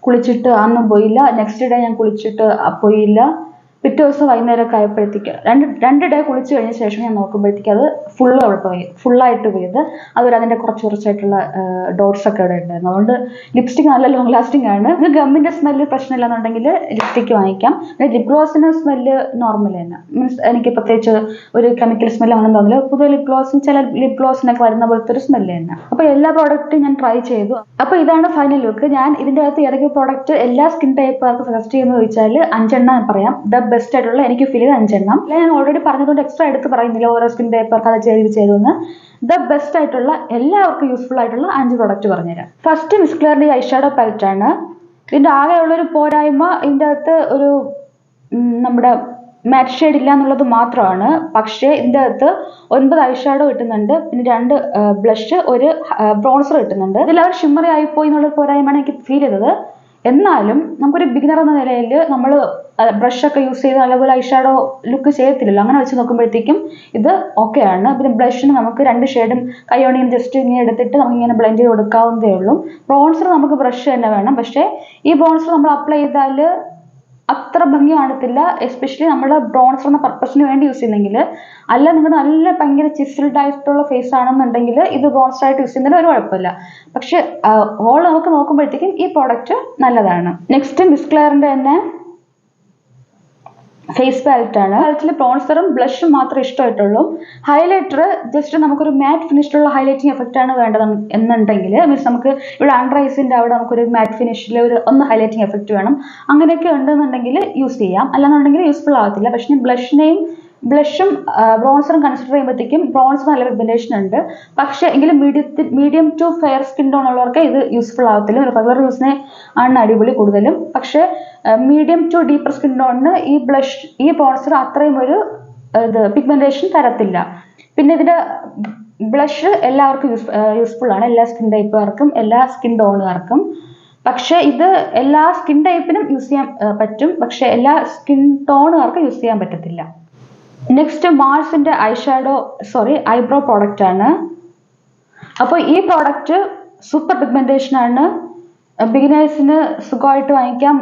കുളിച്ചിട്ട് അന്നും പോയില്ല. നെക്സ്റ്റ് ഡേ ഞാൻ കുളിച്ചിട്ട് പോയില്ല. പിറ്റേ ദിവസം വൈകുന്നേരമൊക്കെ ആയപ്പോഴത്തേക്ക് രണ്ട് ഡേ കുളിച്ച് കഴിഞ്ഞ ശേഷം ഞാൻ നോക്കുമ്പോഴത്തേക്ക് അത് ഫുള്ളായിട്ട് പോയത്. അതുപോലെ അതിൻ്റെ കുറച്ചായിട്ടുള്ള ഡോട്ട്സ് ഒക്കെ അവിടെ ഉണ്ടായിരുന്നു. അതുകൊണ്ട് ലിപ്സ്റ്റിക് നല്ല ലോങ് ലാസ്റ്റിംഗ് ആണ്. ഗമ്മിൻ്റെ സ്മെല്ല് പ്രശ്നമില്ലെന്നുണ്ടെങ്കിൽ ലിപ്സ്റ്റിക് വാങ്ങിക്കാം. പിന്നെ ലിപ് ഗ്ലോസിന് സ്മെല്ല് നോർമൽ തന്നെ. മീൻസ് എനിക്ക് പ്രത്യേകിച്ച് ഒരു കെമിക്കൽ സ്മെല്ല് അങ്ങനെ തോന്നില്ല. പുതിയ ലിപ് ഗ്ലോസും ചില ലിപ് ഗ്ലോസിനൊക്കെ വരുന്ന പോലത്തെ ഒരു സ്മെല്ല് തന്നെ. അപ്പോൾ എല്ലാ പ്രോഡക്റ്റും ഞാൻ ട്രൈ ചെയ്തു. അപ്പോൾ ഇതാണ് ഫൈനൽ ലുക്ക്. ഞാൻ ഇതിൻ്റെ അകത്ത് ഏതൊക്കെ പ്രോഡക്റ്റ് എല്ലാ സ്കിൻ ടൈപ്പുകാർക്ക് സജസ്റ്റ് ചെയ്യുന്നത് ചോദിച്ചാൽ 5 എണ്ണം പറയാം. ബെസ്റ്റ് ആയിട്ടുള്ള എനിക്ക് ഫീൽ ചെയ്ത് 5 എണ്ണം. അല്ല, ഞാൻ ഓൾറെഡി പറഞ്ഞതുകൊണ്ട് എക്സ്ട്രാ എടുത്ത് പറയുന്നില്ല ഓരോ സ്കിൻ ടൈപ്പുകാർക്ക് അത് ചെയ്തെന്ന്. ബെസ്റ്റ് ആയിട്ടുള്ള എല്ലാവർക്കും യൂസ്ഫുൾ ആയിട്ടുള്ള 5 പ്രോഡക്റ്റ് പറഞ്ഞുതരാം. ഫസ്റ്റ് മിസ് ക്ലെയറിൻ്റെ ഐഷാഡോ പാലറ്റ് ആണ്. ഇതിൻ്റെ ആകെയുള്ളൊരു പോരായ്മ ഇതിൻ്റെ അകത്ത് ഒരു നമ്മുടെ മാറ്റ് ഷെയ്ഡ് ഇല്ല എന്നുള്ളത് മാത്രമാണ്. പക്ഷേ ഇതിൻ്റെ അകത്ത് 9 ഐഷാഡോ കിട്ടുന്നുണ്ട്. പിന്നെ 2 ബ്ലഷ്, ഒരു ബ്രോൺസർ കിട്ടുന്നുണ്ട്. ഇതിലവർ ഷിമ്മറി ആയിപ്പോയി എന്നുള്ളൊരു പോരായ്മയാണ് എനിക്ക് ഫീൽ ചെയ്തത്. എന്നാലും നമുക്കൊരു ബിഗിനർ എന്ന നിലയിൽ നമ്മൾ ബ്രഷൊക്കെ യൂസ് ചെയ്ത് നല്ലപോലെ ഐഷാഡോ ലുക്ക് ചെയ്യത്തില്ലല്ലോ. അങ്ങനെ വെച്ച് നോക്കുമ്പോഴത്തേക്കും ഇത് ഓക്കെയാണ്. പിന്നെ ബ്ലഷിന് നമുക്ക് 2 ഷെയ്ഡും കൈയോണിങ്ങനെ ജസ്റ്റ് ഇങ്ങനെ എടുത്തിട്ട് നമുക്കിങ്ങനെ ബ്ലെൻഡ് ചെയ്ത് കൊടുക്കാവുന്നതേ ഉള്ളൂ. ബ്രോൺസർ നമുക്ക് ബ്രഷ് തന്നെ വേണം. പക്ഷേ ഈ ബ്രോൺസർ നമ്മൾ അപ്ലൈ ചെയ്താൽ അത്ര ഭംഗി കാണത്തില്ല. എസ്പെഷ്യലി നമ്മൾ ബ്രോൺസർ എന്ന പർപ്പസിന് വേണ്ടി യൂസ് ചെയ്യുന്നെങ്കിൽ. അല്ല, നിങ്ങൾ നല്ല ഭയങ്കര ചിസിൽഡ് ആയിട്ടുള്ള ഫേസ് ആണെന്നുണ്ടെങ്കിൽ ഇത് ബ്രോൺസർ ആയിട്ട് യൂസ് ചെയ്യുന്നതിൽ ഒരു കുഴപ്പമില്ല. പക്ഷെ ഹോൾ നമുക്ക് നോക്കുമ്പോഴത്തേക്കും ഈ പ്രോഡക്റ്റ് നല്ലതാണ്. നെക്സ്റ്റ് മിസ് ക്ലെയറിൻ്റെ തന്നെ ഫേസ് പാലറ്റ് ആണ്. പാലറ്റിൽ ബ്രോൺസറും ബ്ലഷും മാത്രമേ ഇഷ്ടമായിട്ടുള്ളൂ. ഹൈലൈറ്റർ ജസ്റ്റ് നമുക്കൊരു മാറ്റ് ഫിനിഷിലുള്ള ഹൈലൈറ്റിംഗ് എഫക്റ്റ് ആണ് വേണ്ടത് എന്നുണ്ടെങ്കിൽ, മീൻസ് നമുക്ക് ഇവിടെ അണ്ടർ ഐസിൻ്റെ അവിടെ നമുക്കൊരു മാറ്റ് ഫിനിഷിൽ ഒന്ന് ഹൈലൈറ്റിംഗ് എഫക്റ്റ് വേണം. അങ്ങനെയൊക്കെ ഉണ്ടെന്നുണ്ടെങ്കിൽ യൂസ് ചെയ്യാം. അല്ലാന്നുണ്ടെങ്കിൽ യൂസ്ഫുൾ ആകത്തില്ല. പക്ഷേ ബ്ലഷും ബ്രോൺസറും കൺസിഡർ ചെയ്യുമ്പോഴത്തേക്കും ബ്രോൺസർ നല്ല പിഗ്മെന്റേഷൻ ഉണ്ട്. പക്ഷേ എങ്കിലും medium to fair skin tone ഉള്ളവർക്ക് ഇത് യൂസ്ഫുൾ ആകത്തില്ല. റെഗുലർ യൂസിനെ ആണ് അടിപൊളി കൂടുതലും. പക്ഷേ മീഡിയം ടു ഡീപ്പർ സ്കിൻ ടോണിന് ഈ ബ്രോൺസർ അത്രയും ഒരു പിഗ്മെന്റേഷൻ തരത്തില്ല. പിന്നെ ഇതിന്റെ ബ്ലഷ് എല്ലാവർക്കും യൂസ്ഫുൾ ആണ്. എല്ലാ സ്കിൻ ടൈപ്പുകാർക്കും, എല്ലാ സ്കിൻ ടോണുകാർക്കും. പക്ഷെ ഇത് എല്ലാ സ്കിൻ ടൈപ്പിനും യൂസ് ചെയ്യാൻ പറ്റും. പക്ഷെ എല്ലാ സ്കിൻ ടോണുകാർക്കും യൂസ് ചെയ്യാൻ പറ്റത്തില്ല. നെക്സ്റ്റ് മാർസിന്റെ ഐബ്രോ പ്രോഡക്റ്റ് ആണ്. അപ്പോൾ ഈ പ്രോഡക്റ്റ് സൂപ്പർ പിഗ്മെന്റേഷൻ ആണ്. ബിഗിനേഴ്സിന് സുഖമായിട്ട് വാങ്ങിക്കാം.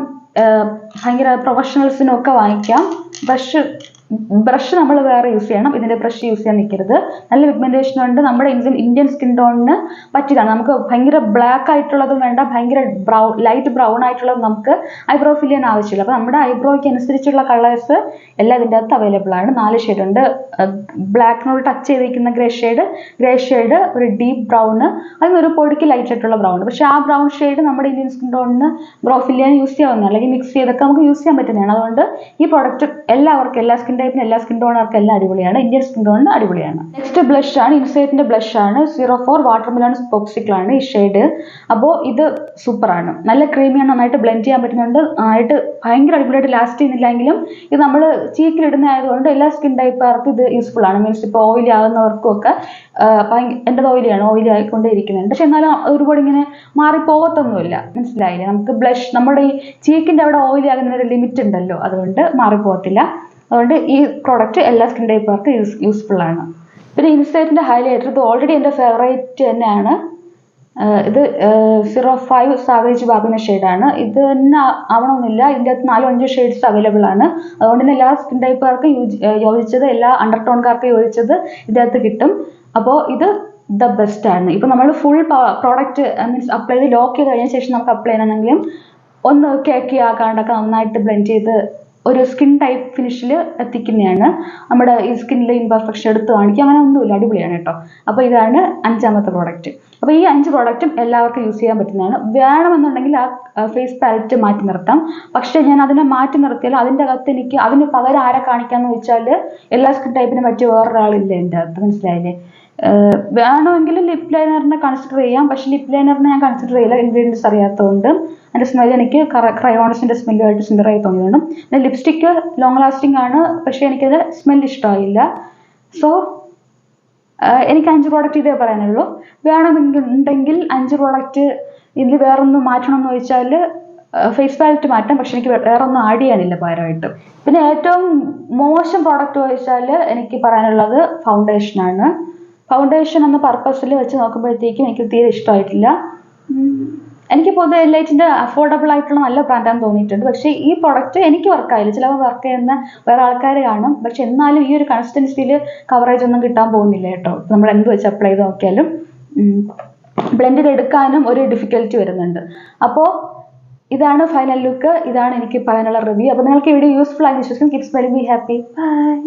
ഭയങ്കര പ്രൊഫഷണൽസിനും ഒക്കെ വാങ്ങിക്കാം. ബ്രഷ് നമ്മൾ വേറെ യൂസ് ചെയ്യണം. ഇതിന്റെ ബ്രഷ് യൂസ് ചെയ്യാൻ നിൽക്കരുത്. നല്ല പിഗ്മെന്റേഷൻ ഉണ്ട്. നമ്മുടെ ഇന്ത്യൻ സ്കിൻ ടോണിന് പറ്റിയതാണ്. നമുക്ക് ഭയങ്കര ബ്ലാക്ക് ആയിട്ടുള്ളതും വേണ്ട, ഭയങ്കര ലൈറ്റ് ബ്രൗൺ ആയിട്ടുള്ളതും നമുക്ക് ഐബ്രോ ഫിൽ ചെയ്യാൻ ആവശ്യമില്ല. അപ്പോൾ നമ്മുടെ ഐബ്രോയ്ക്ക് അനുസരിച്ചുള്ള കളേഴ്സ് എല്ലാം ഇതിൻ്റെ അകത്ത് അവൈലബിൾ ആണ്. 4 ഷെയ്ഡ് ഉണ്ട്. ബ്ലാക്കിനോട് ടച്ച് ചെയ്തിരിക്കുന്ന ഗ്രേ ഷെയ്ഡ്, ഒരു ഡീപ്പ് ബ്രൗണ്, അതിനൊരു പൊടിക്ക് ലൈറ്റ് ആയിട്ടുള്ള ബ്രൗൺ. പക്ഷെ ആ ബ്രൗൺ ഷെയ്ഡ് നമ്മുടെ ഇന്ത്യൻ സ്കിൻ ടോണിന് ബ്രോ ഫിൽ ചെയ്യാൻ യൂസ് ചെയ്യാവുന്നതാണ്. അല്ലെങ്കിൽ മിക്സ് ചെയ്തൊക്കെ നമുക്ക് യൂസ് ചെയ്യാൻ പറ്റുന്നതാണ്. അതുകൊണ്ട് ഈ പ്രോഡക്റ്റ് എല്ലാവർക്കും, എല്ലാ സ്കിൻ സ്കിൻ ടൈപ്പിന് എല്ലാ സ്കിൻ ടോണുകാർക്കും എല്ലാം അടിപൊളിയാണ്. ഇന്ത്യൻ സ്കിൻ ടോണിന് അടിപൊളിയാണ്. നെക്സ്റ്റ് ബ്ലഷ് ആണ്, ഇൻസൈറ്റിന്റെ ബ്ലഷ് ആണ്. 04 വാട്ടർമെലൺ പോപ്സിക്കിൾ ആണ് ഈ ഷെയ്ഡ്. അപ്പോൾ ഇത് സൂപ്പറാണ്, നല്ല ക്രീമിയാണ്, നന്നായിട്ട് ബ്ലെൻഡ് ചെയ്യാൻ പറ്റുന്നുണ്ട്, നന്നായിട്ട് ഭയങ്കര അടിപൊളിയായിട്ട് ലാസ്റ്റ് ചെയ്യുന്നില്ലെങ്കിലും ഇത് നമ്മൾ ചീക്കിലിടുന്ന ആയതുകൊണ്ട് എല്ലാ സ്കിൻ ടൈപ്പുകാർക്കും ഇത് യൂസ്ഫുൾ ആണ്. മീൻസ് ഇപ്പോൾ ഓയിലി ആകുന്നവർക്കും ഒക്കെ എൻ്റെ ഓയിലിയാണ്, ഓയിലി ആയിക്കൊണ്ടേ ഇരിക്കുന്നുണ്ട്. പക്ഷെ എന്നാലും ഒരുപാട് ഇങ്ങനെ മാറിപ്പോകത്തൊന്നുമില്ല, മനസ്സിലായില്ലേ? നമുക്ക് ബ്ലഷ് നമ്മുടെ ഈ ചീക്കിൻ്റെ അവിടെ ഓയിലി ആകുന്ന ഒരു ലിമിറ്റ് ഉണ്ടല്ലോ, അതുകൊണ്ട് മാറിപ്പോകത്തില്ല. അതുകൊണ്ട് ഈ പ്രോഡക്റ്റ് എല്ലാ സ്കിൻ ടൈപ്പുകാർക്കും യൂസ്ഫുൾ ആണ്. പിന്നെ ഇൻസൈറ്റിന്റെ ഹൈലൈറ്റർ, ഇത് ഓൾറെഡി എൻ്റെ ഫേവറേറ്റ് തന്നെയാണ്. ഇത് 05 സാവേജ് ബാബിന്റെ ഷെയ്ഡാണ്. ഇത് തന്നെ ആവണമെന്നില്ല, ഇതിൻ്റെ അകത്ത് 4-5 ഷെയ്ഡ്സ് അവൈലബിൾ ആണ്. അതുകൊണ്ട് തന്നെ എല്ലാ സ്കിൻ ടൈപ്പുകാർക്കും യോജിച്ചത്, എല്ലാ അണ്ടർ ടോൺകാർക്കും യോജിച്ചത് ഇതിനകത്ത് കിട്ടും. അപ്പോൾ ഇത് ദ ബെസ്റ്റ് ആണ്. ഇപ്പം നമ്മൾ ഫുൾ പ്രോഡക്റ്റ് മീൻസ് അപ്ലൈ ചെയ്ത് ലോക്ക് ചെയ്ത് കഴിഞ്ഞ ശേഷം നമുക്ക് അപ്ലൈ ചെയ്യണമെങ്കിലും ഒന്ന് കേക്കി ആക്കാണ്ടൊക്കെ നന്നായിട്ട് ബ്ലെൻഡ് ചെയ്ത് ഒരു സ്കിൻ ടൈപ്പ് ഫിനിഷിൽ എത്തിക്കുന്നതാണ്. നമ്മുടെ ഈ സ്കിന്നിലെ ഇൻപെർഫെക്ഷൻ എടുത്ത് കാണിക്കുക, അങ്ങനെ ഒന്നുമില്ല, അടിപൊളിയാണ് കേട്ടോ. അപ്പോൾ ഇതാണ് 5ാമത്തെ പ്രോഡക്റ്റ്. അപ്പോൾ ഈ 5 പ്രോഡക്റ്റും എല്ലാവർക്കും യൂസ് ചെയ്യാൻ പറ്റുന്നതാണ്. വേണമെന്നുണ്ടെങ്കിൽ ആ ഫേസ് പാലറ്റ് മാറ്റി നിർത്താം. പക്ഷേ ഞാൻ അതിനെ മാറ്റി നിർത്തിയാൽ അതിൻ്റെ അകത്ത് എനിക്ക് അതിന് പകരം ആരെ കാണിക്കാമെന്ന് വെച്ചാൽ എല്ലാ സ്കിൻ ടൈപ്പിനും പറ്റിയ വേറൊരാളില്ല എൻ്റെ അകത്ത്, മനസ്സിലായില്ലേ? വേണമെങ്കിൽ ലിപ് ലൈനറിനെ കൺസിഡർ ചെയ്യാം, പക്ഷേ ലിപ് ലൈനറിനെ ഞാൻ കൺസിഡർ ചെയ്യില്ല, ഇൻഗ്രീഡിയൻസ് അറിയാത്തതുകൊണ്ട്. അതിൻ്റെ സ്മെല്ല് എനിക്ക് ക്രയോൺസിൻ്റെ സ്മെല്ലുമായിട്ട് സിമിലറായി തോന്നിയതുകൊണ്ടും. പിന്നെ ലിപ്സ്റ്റിക്ക് ലോങ് ലാസ്റ്റിംഗ് ആണ്, പക്ഷേ എനിക്കത് സ്മെല്ല് ഇഷ്ടമായില്ല. സോ എനിക്ക് 5 പ്രോഡക്റ്റ് ഇതേ പറയാനുള്ളൂ. വേണമെന്നുണ്ടെങ്കിൽ 5 പ്രോഡക്റ്റ് ഇതിൽ വേറൊന്നും മാറ്റണം എന്ന് ചോദിച്ചാൽ ഫേസ് പാലറ്റ് മാറ്റാം, പക്ഷെ എനിക്ക് വേറൊന്നും ആഡ് ചെയ്യാനില്ല പകരമായിട്ട്. പിന്നെ ഏറ്റവും മോശം പ്രോഡക്റ്റ് ചോദിച്ചാൽ എനിക്ക് പറയാനുള്ളത് ഫൗണ്ടേഷനാണ്. ഫൗണ്ടേഷൻ എന്ന പർപ്പസിൽ വെച്ച് നോക്കുമ്പോഴത്തേക്കും എനിക്ക് തീരെ ഇഷ്ടമായിട്ടില്ല. എനിക്ക് പൊതുവെ എലൈറ്റിൻ്റെ അഫോർഡബിൾ ആയിട്ടുള്ള നല്ല ബ്രാൻഡാന്ന് തോന്നിയിട്ടുണ്ട്. പക്ഷേ ഈ പ്രോഡക്റ്റ് എനിക്ക് വർക്കായില്ല. ചിലപ്പോൾ വർക്ക് ചെയ്യുന്ന വേറെ ആൾക്കാർ കാണും, പക്ഷെ എന്നാലും ഈ ഒരു കൺസിസ്റ്റൻസിയിൽ കവറേജ് ഒന്നും കിട്ടാൻ പോകുന്നില്ല കേട്ടോ. നമ്മൾ എന്ത് വെച്ച് അപ്ലൈ ചെയ്ത് നോക്കിയാലും ബ്ലെൻഡ് ചെയ്തെടുക്കാനും ഒരു ഡിഫിക്കൽറ്റി വരുന്നുണ്ട്. അപ്പോൾ ഇതാണ് ഫൈനൽ ലുക്ക്, ഇതാണ് എനിക്ക് പറയാനുള്ള റിവ്യൂ. അപ്പോൾ നിങ്ങൾക്ക് ഈ വീഡിയോ യൂസ്ഫുൾ ആയി വിശ്വസിക്കും. Keep smiling, be happy, by.